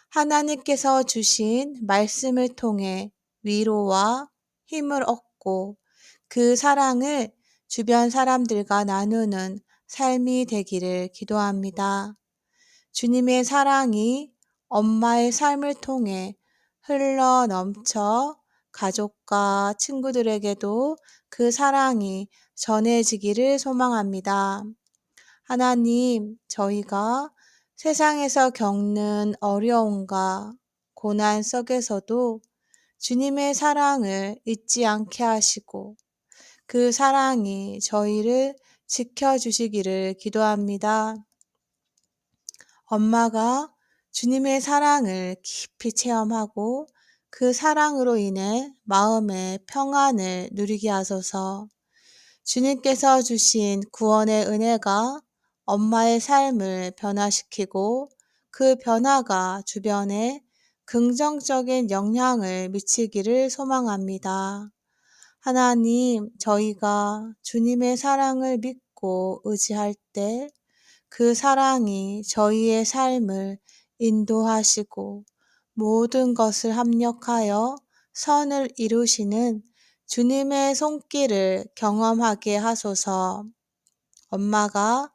하나님께서 주신 말씀을 통해 위로와 힘을 얻고 그 사랑을 주변 사람들과 나누는 삶이 되기를 기도합니다. 주님의 사랑이 엄마의 삶을 통해 흘러 넘쳐 가족과 친구들에게도 그 사랑이 전해지기를 소망합니다. 하나님, 저희가 세상에서 겪는 어려움과 고난 속에서도 주님의 사랑을 잊지 않게 하시고 그 사랑이 저희를 지켜주시기를 기도합니다. 엄마가 주님의 사랑을 깊이 체험하고 그 사랑으로 인해 마음의 평안을 누리게 하소서. 주님께서 주신 구원의 은혜가 엄마의 삶을 변화시키고 그 변화가 주변에 긍정적인 영향을 미치기를 소망합니다. 하나님, 저희가 주님의 사랑을 믿고 의지할 때 그 사랑이 저희의 삶을 인도하시고 모든 것을 합력하여 선을 이루시는 주님의 손길을 경험하게 하소서. 엄마가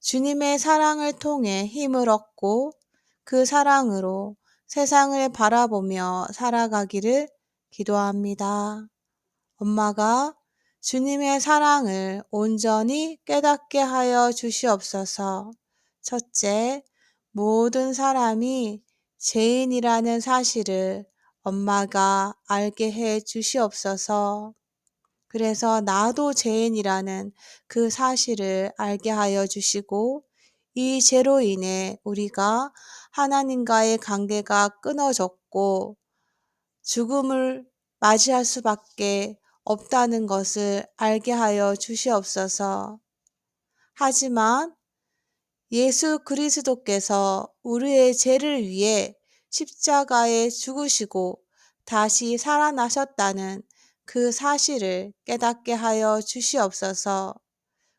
주님의 사랑을 통해 힘을 얻고 그 사랑으로 세상을 바라보며 살아가기를 기도합니다. 엄마가 주님의 사랑을 온전히 깨닫게 하여 주시옵소서. 첫째, 모든 사람이 죄인이라는 사실을 엄마가 알게 해 주시옵소서. 그래서 나도 죄인이라는 그 사실을 알게 하여 주시고, 이 죄로 인해 우리가 하나님과의 관계가 끊어졌고 죽음을 맞이할 수밖에 없다는 것을 알게 하여 주시옵소서. 하지만 예수 그리스도께서 우리의 죄를 위해 십자가에 죽으시고 다시 살아나셨다는 그 사실을 깨닫게 하여 주시옵소서.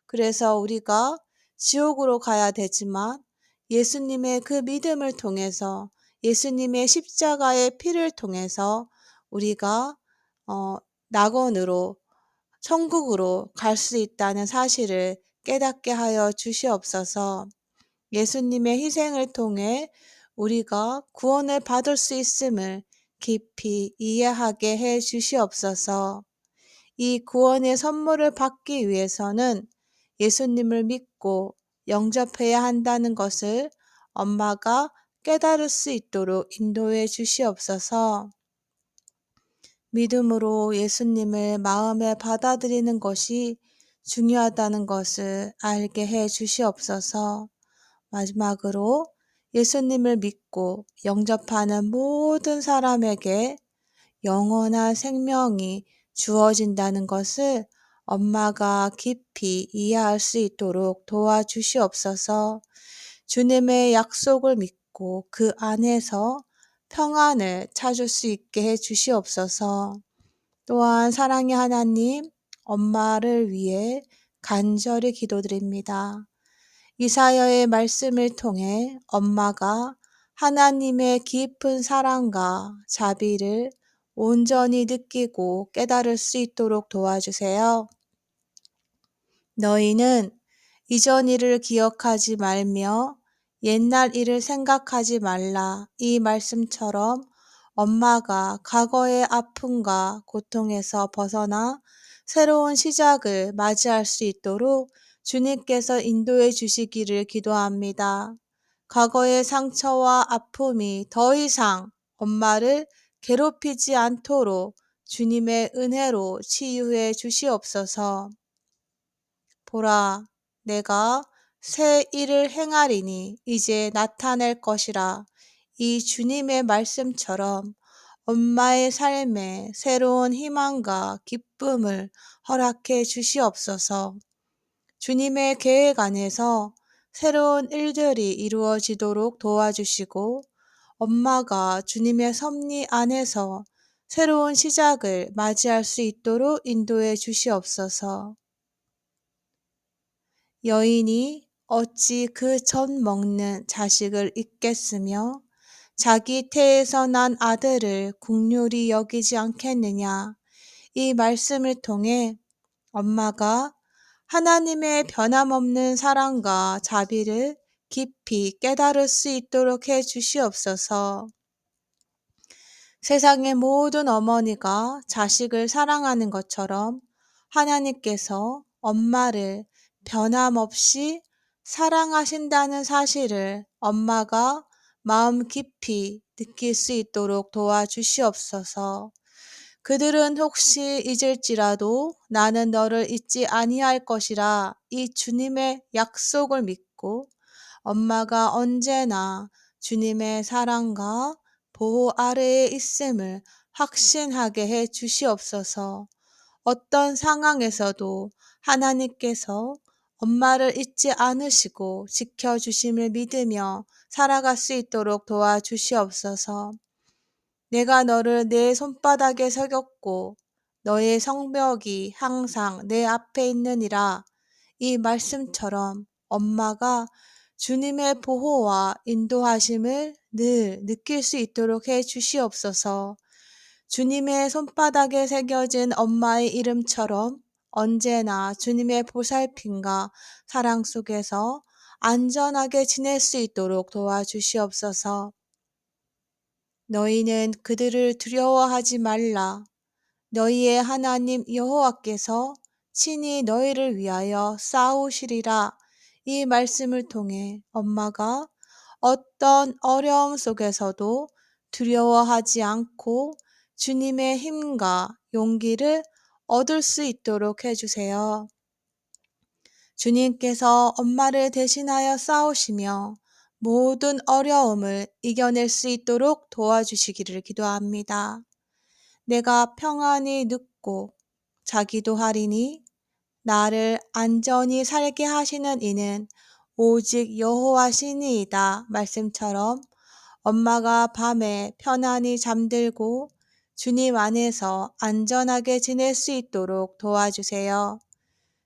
그래서 우리가 지옥으로 가야 되지만 예수님의 그 믿음을 통해서, 예수님의 십자가의 피를 통해서 우리가 낙원으로, 천국으로 갈 수 있다는 사실을 깨닫게 하여 주시옵소서. 예수님의 희생을 통해 우리가 구원을 받을 수 있음을 깊이 이해하게 해 주시옵소서. 이 구원의 선물을 받기 위해서는 예수님을 믿고 영접해야 한다는 것을 엄마가 깨달을 수 있도록 인도해 주시옵소서. 믿음으로 예수님을 마음에 받아들이는 것이 중요하다는 것을 알게 해 주시옵소서. 마지막으로 예수님을 믿고 영접하는 모든 사람에게 영원한 생명이 주어진다는 것을 엄마가 깊이 이해할 수 있도록 도와주시옵소서. 주님의 약속을 믿고 그 안에서 평안을 찾을 수 있게 해 주시옵소서. 또한 사랑의 하나님, 엄마를 위해 간절히 기도드립니다. 이사야의 말씀을 통해 엄마가 하나님의 깊은 사랑과 자비를 온전히 느끼고 깨달을 수 있도록 도와주세요. 너희는 이전 일을 기억하지 말며 옛날 일을 생각하지 말라. 이 말씀처럼 엄마가 과거의 아픔과 고통에서 벗어나 새로운 시작을 맞이할 수 있도록 주님께서 인도해 주시기를 기도합니다. 과거의 상처와 아픔이 더 이상 엄마를 괴롭히지 않도록 주님의 은혜로 치유해 주시옵소서. 보라, 내가 새 일을 행하리니 이제 나타낼 것이라. 이 주님의 말씀처럼 엄마의 삶에 새로운 희망과 기쁨을 허락해 주시옵소서. 주님의 계획 안에서 새로운 일들이 이루어지도록 도와주시고, 엄마가 주님의 섭리 안에서 새로운 시작을 맞이할 수 있도록 인도해 주시옵소서. 여인이 어찌 그 젖 먹는 자식을 잊겠으며 자기 태에서 난 아들을 긍휼히 여기지 않겠느냐. 이 말씀을 통해 엄마가 하나님의 변함없는 사랑과 자비를 깊이 깨달을 수 있도록 해 주시옵소서. 세상의 모든 어머니가 자식을 사랑하는 것처럼 하나님께서 엄마를 변함없이 사랑하신다는 사실을 엄마가 마음 깊이 느낄 수 있도록 도와주시옵소서. 그들은 혹시 잊을지라도 나는 너를 잊지 아니할 것이라 이 주님의 약속을 믿고 엄마가 언제나 주님의 사랑과 보호 아래에 있음을 확신하게 해 주시옵소서. 어떤 상황에서도 하나님께서 엄마를 잊지 않으시고 지켜주심을 믿으며 살아갈 수 있도록 도와주시옵소서. 내가 너를 내 손바닥에 새겼고 너의 성벽이 항상 내 앞에 있느니라. 이 말씀처럼 엄마가 주님의 보호와 인도하심을 늘 느낄 수 있도록 해 주시옵소서. 주님의 손바닥에 새겨진 엄마의 이름처럼 언제나 주님의 보살핌과 사랑 속에서 안전하게 지낼 수 있도록 도와주시옵소서. 너희는 그들을 두려워하지 말라. 너희의 하나님 여호와께서 친히 너희를 위하여 싸우시리라. 이 말씀을 통해 엄마가 어떤 어려움 속에서도 두려워하지 않고 주님의 힘과 용기를 얻을 수 있도록 해주세요. 주님께서 엄마를 대신하여 싸우시며 모든 어려움을 이겨낼 수 있도록 도와주시기를 기도합니다. 내가 평안히 눕고 자기도 하리니 나를 안전히 살게 하시는 이는 오직 여호와시니이다 말씀처럼 엄마가 밤에 편안히 잠들고 주님 안에서 안전하게 지낼 수 있도록 도와주세요.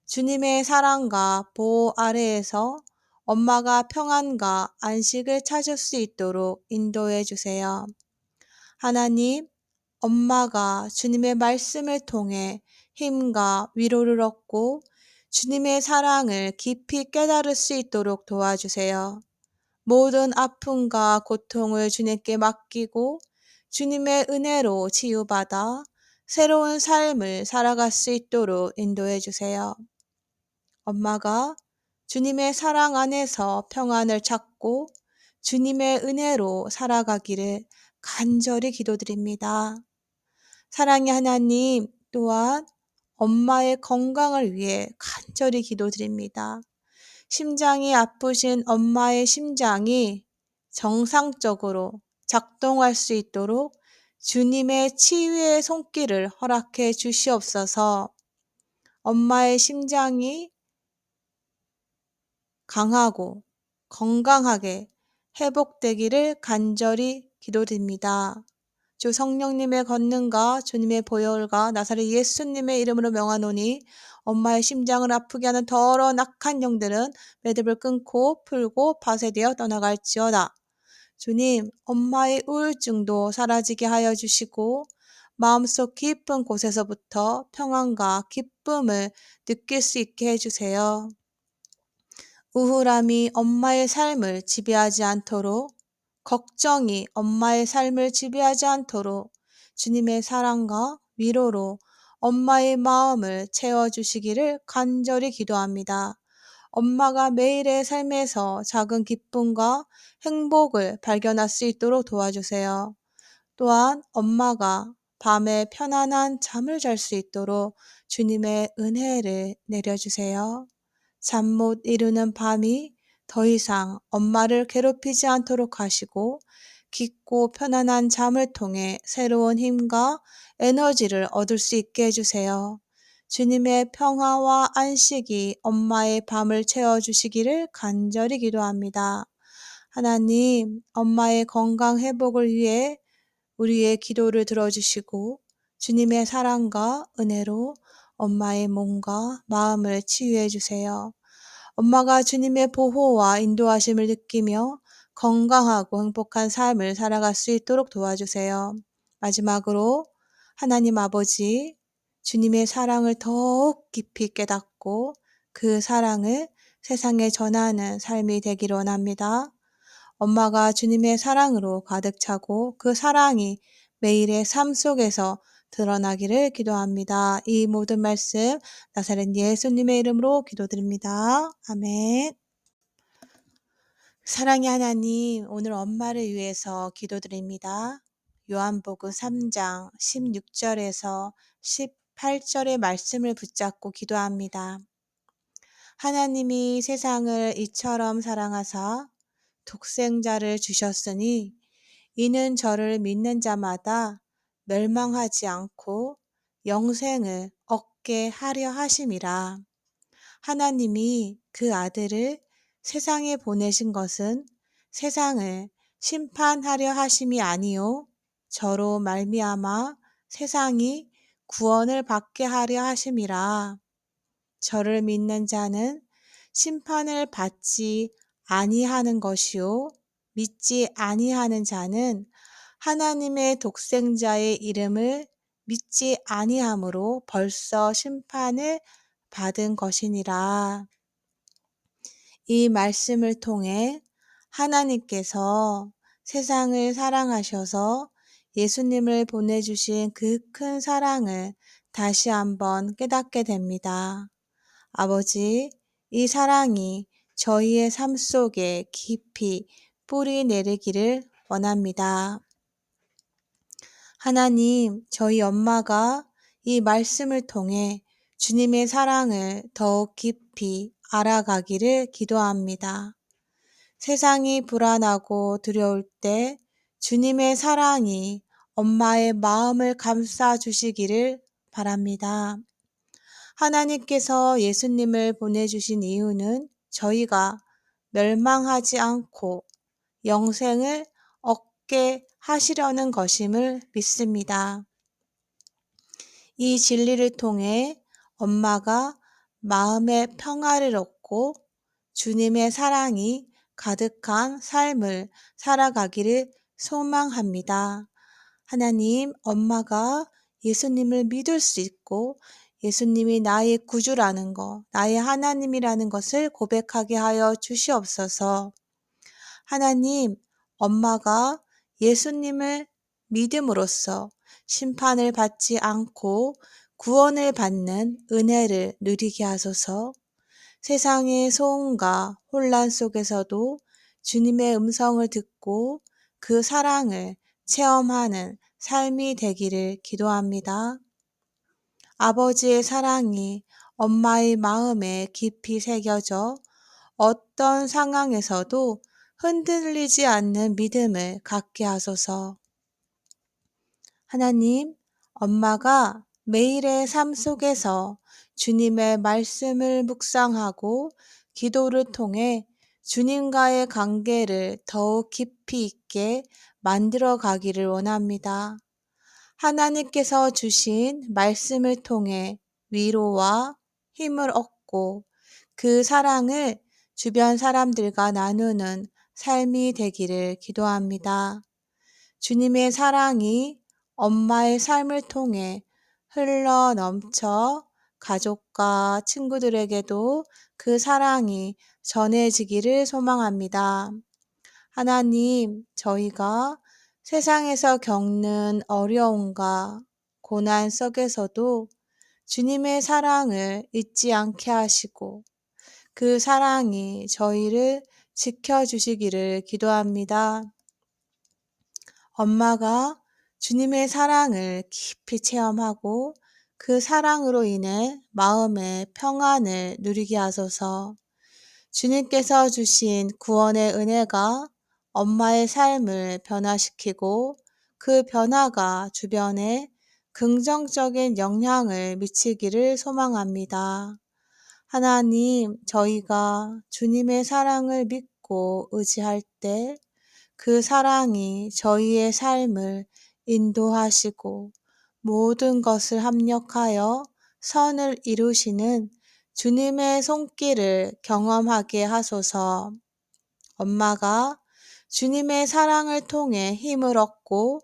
주님의 사랑과 보호 아래에서 엄마가 평안과 안식을 찾을 수 있도록 인도해 주세요. 하나님, 엄마가 주님의 말씀을 통해 힘과 위로를 얻고 주님의 사랑을 깊이 깨달을 수 있도록 도와주세요. 모든 아픔과 고통을 주님께 맡기고 주님의 은혜로 치유받아 새로운 삶을 살아갈 수 있도록 인도해 주세요. 엄마가 주님의 사랑 안에서 평안을 찾고 주님의 은혜로 살아가기를 간절히 기도드립니다. 사랑의 하나님, 또한 엄마의 건강을 위해 간절히 기도드립니다. 심장이 아프신 엄마의 심장이 정상적으로 작동할 수 있도록 주님의 치유의 손길을 허락해 주시옵소서. 엄마의 심장이 강하고 건강하게 회복되기를 간절히 기도드립니다. 주 성령님의 권능과 주님의 보혈과 나사렛 예수님의 이름으로 명하노니 엄마의 심장을 아프게 하는 더러운 악한 영들은 매듭을 끊고 풀고 파쇄되어 떠나갈지어다. 주님, 엄마의 우울증도 사라지게 하여 주시고 마음속 깊은 곳에서부터 평안과 기쁨을 느낄 수 있게 해주세요. 우울함이 엄마의 삶을 지배하지 않도록, 걱정이 엄마의 삶을 지배하지 않도록 주님의 사랑과 위로로 엄마의 마음을 채워주시기를 간절히 기도합니다. 엄마가 매일의 삶에서 작은 기쁨과 행복을 발견할 수 있도록 도와주세요. 또한 엄마가 밤에 편안한 잠을 잘 수 있도록 주님의 은혜를 내려주세요. 잠 못 이루는 밤이 더 이상 엄마를 괴롭히지 않도록 하시고 깊고 편안한 잠을 통해 새로운 힘과 에너지를 얻을 수 있게 해주세요. 주님의 평화와 안식이 엄마의 밤을 채워주시기를 간절히 기도합니다. 하나님, 엄마의 건강 회복을 위해 우리의 기도를 들어주시고 주님의 사랑과 은혜로 엄마의 몸과 마음을 치유해 주세요. 엄마가 주님의 보호와 인도하심을 느끼며 건강하고 행복한 삶을 살아갈 수 있도록 도와주세요. 마지막으로 하나님 아버지, 주님의 사랑을 더욱 깊이 깨닫고 그 사랑을 세상에 전하는 삶이 되기를 원합니다. 엄마가 주님의 사랑으로 가득 차고 그 사랑이 매일의 삶 속에서 드러나기를 기도합니다. 이 모든 말씀 나사렛 예수님의 이름으로 기도드립니다. 아멘. 사랑의 하나님, 오늘 엄마를 위해서 기도드립니다. 요한복음 3장 16절에서 18절의 말씀을 붙잡고 기도합니다. 하나님이 세상을 이처럼 사랑하사 독생자를 주셨으니 이는 저를 믿는 자마다 멸망하지 않고 영생을 얻게 하려 하심이라. 하나님이 그 아들을 세상에 보내신 것은 세상을 심판하려 하심이 아니요 저로 말미암아 세상이 구원을 받게 하려 하심이라. 저를 믿는 자는 심판을 받지 아니하는 것이요 믿지 아니하는 자는 하나님의 독생자의 이름을 믿지 아니함으로 벌써 심판을 받은 것이니라. 이 말씀을 통해 하나님께서 세상을 사랑하셔서 예수님을 보내주신 그 큰 사랑을 다시 한번 깨닫게 됩니다. 아버지, 이 사랑이 저희의 삶 속에 깊이 뿌리 내리기를 원합니다. 하나님, 저희 엄마가 이 말씀을 통해 주님의 사랑을 더욱 깊이 알아가기를 기도합니다. 세상이 불안하고 두려울 때 주님의 사랑이 엄마의 마음을 감싸 주시기를 바랍니다. 하나님께서 예수님을 보내주신 이유는 저희가 멸망하지 않고 영생을 얻게 하시려는 것임을 믿습니다. 이 진리를 통해 엄마가 마음의 평화를 얻고 주님의 사랑이 가득한 삶을 살아가기를 소망합니다. 하나님, 엄마가 예수님을 믿을 수 있고 예수님이 나의 구주라는 것, 나의 하나님이라는 것을 고백하게 하여 주시옵소서. 하나님, 엄마가 예수님을 믿음으로써 심판을 받지 않고 구원을 받는 은혜를 누리게 하소서. 세상의 소음과 혼란 속에서도 주님의 음성을 듣고 그 사랑을 체험하는 삶이 되기를 기도합니다. 아버지의 사랑이 엄마의 마음에 깊이 새겨져 어떤 상황에서도 흔들리지 않는 믿음을 갖게 하소서. 하나님, 엄마가 매일의 삶 속에서 주님의 말씀을 묵상하고 기도를 통해 주님과의 관계를 더욱 깊이 있게 만들어 가기를 원합니다. 하나님께서 주신 말씀을 통해 위로와 힘을 얻고 그 사랑을 주변 사람들과 나누는 삶이 되기를 기도합니다. 주님의 사랑이 엄마의 삶을 통해 흘러 넘쳐 가족과 친구들에게도 그 사랑이 전해지기를 소망합니다. 하나님, 저희가 세상에서 겪는 어려움과 고난 속에서도 주님의 사랑을 잊지 않게 하시고 그 사랑이 저희를 지켜주시기를 기도합니다. 엄마가 주님의 사랑을 깊이 체험하고 그 사랑으로 인해 마음의 평안을 누리게 하소서. 주님께서 주신 구원의 은혜가 엄마의 삶을 변화시키고 그 변화가 주변에 긍정적인 영향을 미치기를 소망합니다. 하나님, 저희가 주님의 사랑을 믿고 의지할 때 그 사랑이 저희의 삶을 인도하시고 모든 것을 합력하여 선을 이루시는 주님의 손길을 경험하게 하소서. 엄마가 주님의 사랑을 통해 힘을 얻고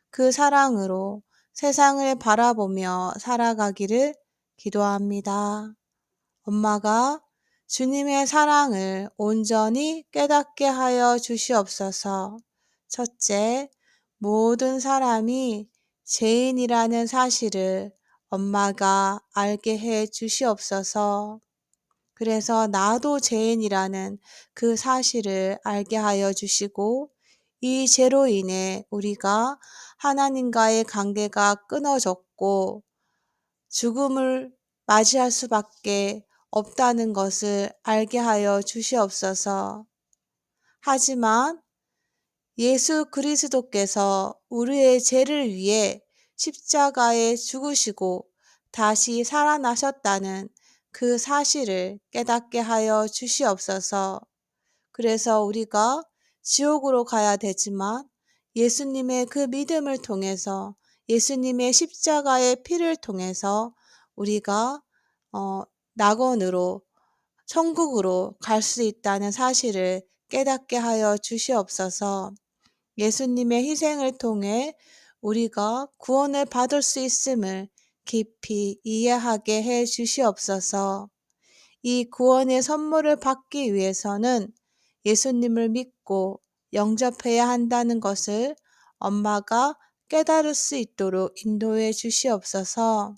그 사랑으로 세상을 바라보며 살아가기를 기도합니다. 엄마가 주님의 사랑을 온전히 깨닫게 하여 주시옵소서. 첫째, 모든 사람이 죄인이라는 사실을 엄마가 알게 해 주시옵소서. 그래서 나도 죄인이라는 그 사실을 알게 하여 주시고 이 죄로 인해 우리가 하나님과의 관계가 끊어졌고 죽음을 맞이할 수밖에 없다는 것을 알게 하여 주시옵소서. 하지만 예수 그리스도께서 우리의 죄를 위해 십자가에 죽으시고 다시 살아나셨다는 그 사실을 깨닫게 하여 주시옵소서. 그래서 우리가 지옥으로 가야 되지만 예수님의 그 믿음을 통해서 예수님의 십자가의 피를 통해서 우리가 낙원으로 천국으로 갈 수 있다는 사실을 깨닫게 하여 주시옵소서. 예수님의 희생을 통해 우리가 구원을 받을 수 있음을 깊이 이해하게 해 주시옵소서. 이 구원의 선물을 받기 위해서는 예수님을 믿고 영접해야 한다는 것을 엄마가 깨달을 수 있도록 인도해 주시옵소서.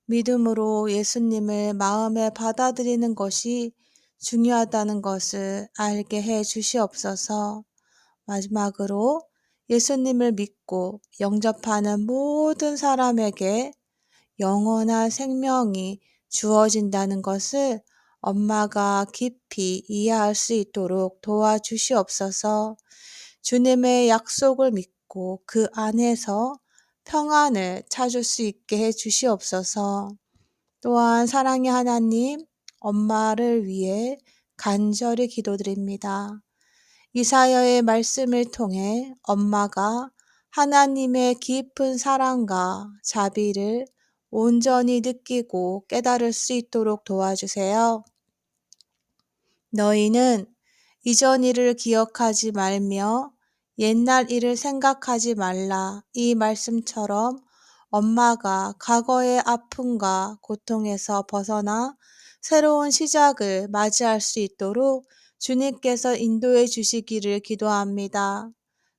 믿음으로 예수님을 마음에 받아들이는 것이 중요하다는 것을 알게 해 주시옵소서. 마지막으로 예수님을 믿고 영접하는 모든 사람에게 영원한 생명이 주어진다는 것을 엄마가 깊이 이해할 수 있도록 도와주시옵소서. 주님의 약속을 믿고 그 안에서 평안을 찾을 수 있게 해 주시옵소서. 또한 사랑의 하나님, 엄마를 위해 간절히 기도드립니다. 이사야의 말씀을 통해 엄마가 하나님의 깊은 사랑과 자비를 온전히 느끼고 깨달을 수 있도록 도와주세요. 너희는 이전 일을 기억하지 말며 옛날 일을 생각하지 말라. 이 말씀처럼 엄마가 과거의 아픔과 고통에서 벗어나 새로운 시작을 맞이할 수 있도록 주님께서 인도해 주시기를 기도합니다.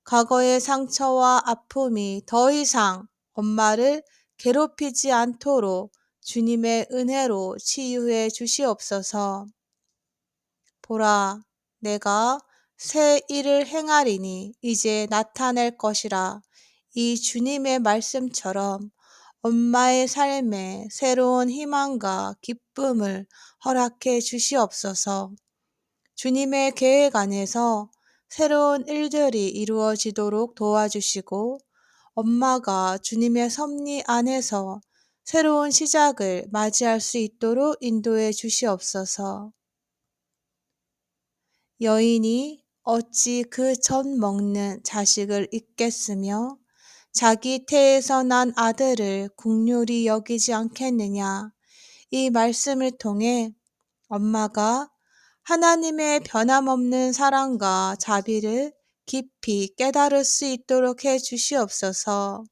과거의 상처와 아픔이 더 이상 엄마를 괴롭히지 않도록 주님의 은혜로 치유해 주시옵소서. 보라, 내가 새 일을 행하리니 이제 나타낼 것이라. 이 주님의 말씀처럼 엄마의 삶에 새로운 희망과 기쁨을 허락해 주시옵소서. 주님의 계획 안에서 새로운 일들이 이루어지도록 도와주시고 엄마가 주님의 섭리 안에서 새로운 시작을 맞이할 수 있도록 인도해 주시옵소서. 여인이 어찌 그 젖 먹는 자식을 잊겠으며 자기 태에서 난 아들을 긍휼히 여기지 않겠느냐. 이 말씀을 통해 엄마가 하나님의 변함없는 사랑과 자비를 깊이 깨달을 수 있도록 해 주시옵소서.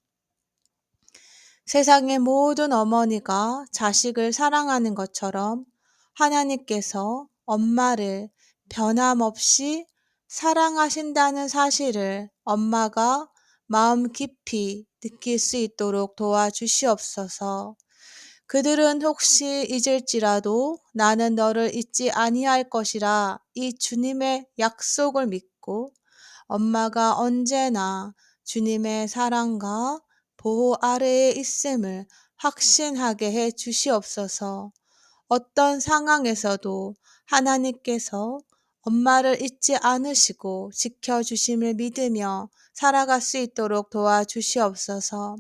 세상의 모든 어머니가 자식을 사랑하는 것처럼 하나님께서 엄마를 변함없이 사랑하신다는 사실을 엄마가 마음 깊이 느낄 수 있도록 도와주시옵소서. 그들은 혹시 잊을지라도 나는 너를 잊지 아니할 것이라 이 주님의 약속을 믿고 엄마가 언제나 주님의 사랑과 보호 아래에 있음을 확신하게 해 주시옵소서. 어떤 상황에서도 하나님께서 엄마를 잊지 않으시고 지켜주심을 믿으며 살아갈 수 있도록 도와주시옵소서.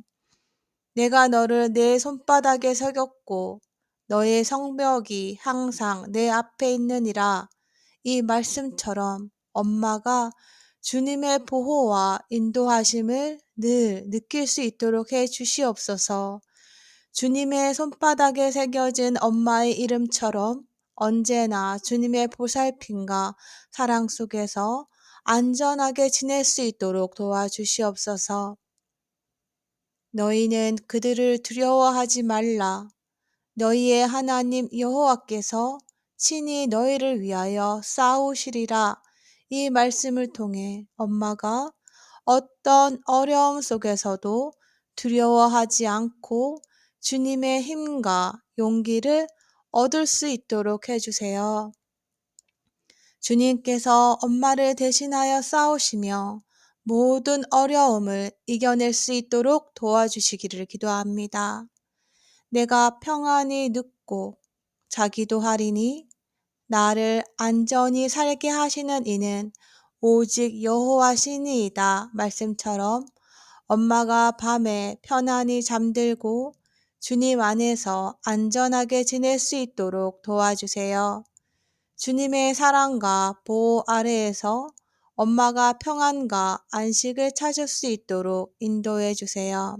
내가 너를 내 손바닥에 새겼고 너의 성벽이 항상 내 앞에 있느니라. 이 말씀처럼 엄마가 주님의 보호와 인도하심을 늘 느낄 수 있도록 해 주시옵소서. 주님의 손바닥에 새겨진 엄마의 이름처럼 언제나 주님의 보살핌과 사랑 속에서 안전하게 지낼 수 있도록 도와주시옵소서. 너희는 그들을 두려워하지 말라. 너희의 하나님 여호와께서 친히 너희를 위하여 싸우시리라. 이 말씀을 통해 엄마가 어떤 어려움 속에서도 두려워하지 않고 주님의 힘과 용기를 얻을 수 있도록 해주세요. 주님께서 엄마를 대신하여 싸우시며 모든 어려움을 이겨낼 수 있도록 도와주시기를 기도합니다. 내가 평안히 눕고 자기도 하리니 나를 안전히 살게 하시는 이는 오직 여호와시니이다. 말씀처럼 엄마가 밤에 편안히 잠들고 주님 안에서 안전하게 지낼 수 있도록 도와주세요. 주님의 사랑과 보호 아래에서 엄마가 평안과 안식을 찾을 수 있도록 인도해 주세요.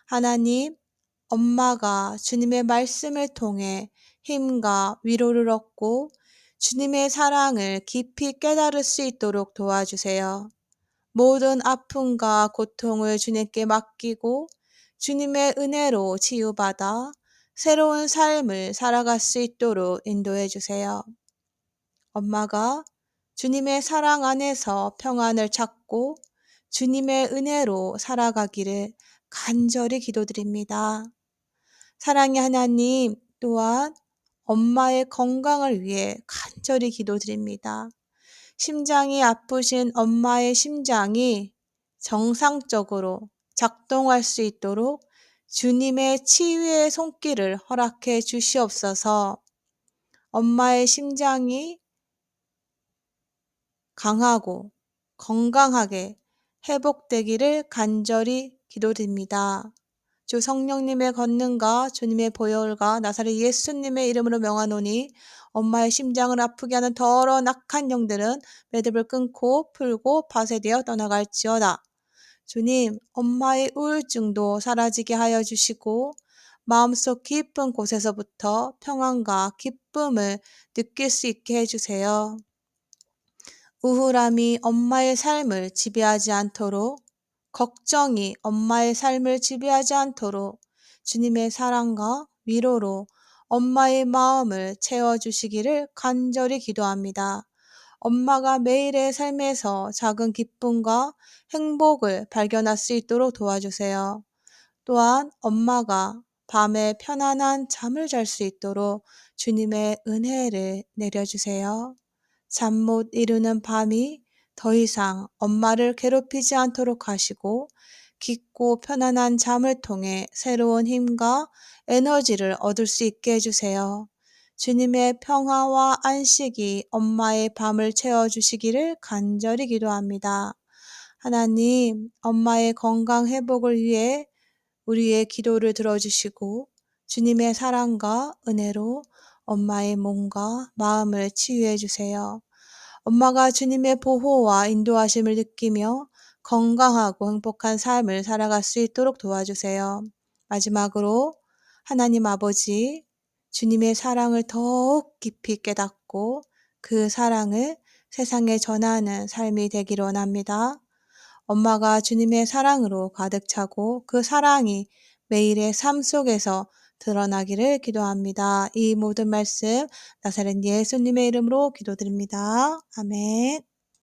하나님, 엄마가 주님의 말씀을 통해 힘과 위로를 얻고 주님의 사랑을 깊이 깨달을 수 있도록 도와주세요. 모든 아픔과 고통을 주님께 맡기고 주님의 은혜로 치유받아 새로운 삶을 살아갈 수 있도록 인도해 주세요. 엄마가 주님의 사랑 안에서 평안을 찾고 주님의 은혜로 살아가기를 간절히 기도드립니다. 사랑의 하나님, 또한 엄마의 건강을 위해 간절히 기도드립니다. 심장이 아프신 엄마의 심장이 정상적으로 작동할 수 있도록 주님의 치유의 손길을 허락해 주시옵소서. 엄마의 심장이 강하고 건강하게 회복되기를 간절히 기도드립니다. 주 성령님의 권능과 주님의 보혈과 나사렛 예수님의 이름으로 명하노니 엄마의 심장을 아프게 하는 더러운 악한 영들은 매듭을 끊고 풀고 파쇄되어 떠나갈지어다. 주님, 엄마의 우울증도 사라지게 하여 주시고 마음속 깊은 곳에서부터 평안과 기쁨을 느낄 수 있게 해주세요. 우울함이 엄마의 삶을 지배하지 않도록, 걱정이 엄마의 삶을 지배하지 않도록 주님의 사랑과 위로로 엄마의 마음을 채워주시기를 간절히 기도합니다. 엄마가 매일의 삶에서 작은 기쁨과 행복을 발견할 수 있도록 도와주세요. 또한 엄마가 밤에 편안한 잠을 잘 수 있도록 주님의 은혜를 내려주세요. 잠 못 이루는 밤이 더 이상 엄마를 괴롭히지 않도록 하시고 깊고 편안한 잠을 통해 새로운 힘과 에너지를 얻을 수 있게 해주세요. 주님의 평화와 안식이 엄마의 밤을 채워주시기를 간절히 기도합니다. 하나님, 엄마의 건강 회복을 위해 우리의 기도를 들어주시고 주님의 사랑과 은혜로 엄마의 몸과 마음을 치유해 주세요. 엄마가 주님의 보호와 인도하심을 느끼며 건강하고 행복한 삶을 살아갈 수 있도록 도와주세요. 마지막으로 하나님 아버지, 주님의 사랑을 더욱 깊이 깨닫고 그 사랑을 세상에 전하는 삶이 되기를 원합니다. 엄마가 주님의 사랑으로 가득 차고 그 사랑이 매일의 삶 속에서 드러나기를 기도합니다. 이 모든 말씀 나사렛 예수님의 이름으로 기도드립니다. 아멘.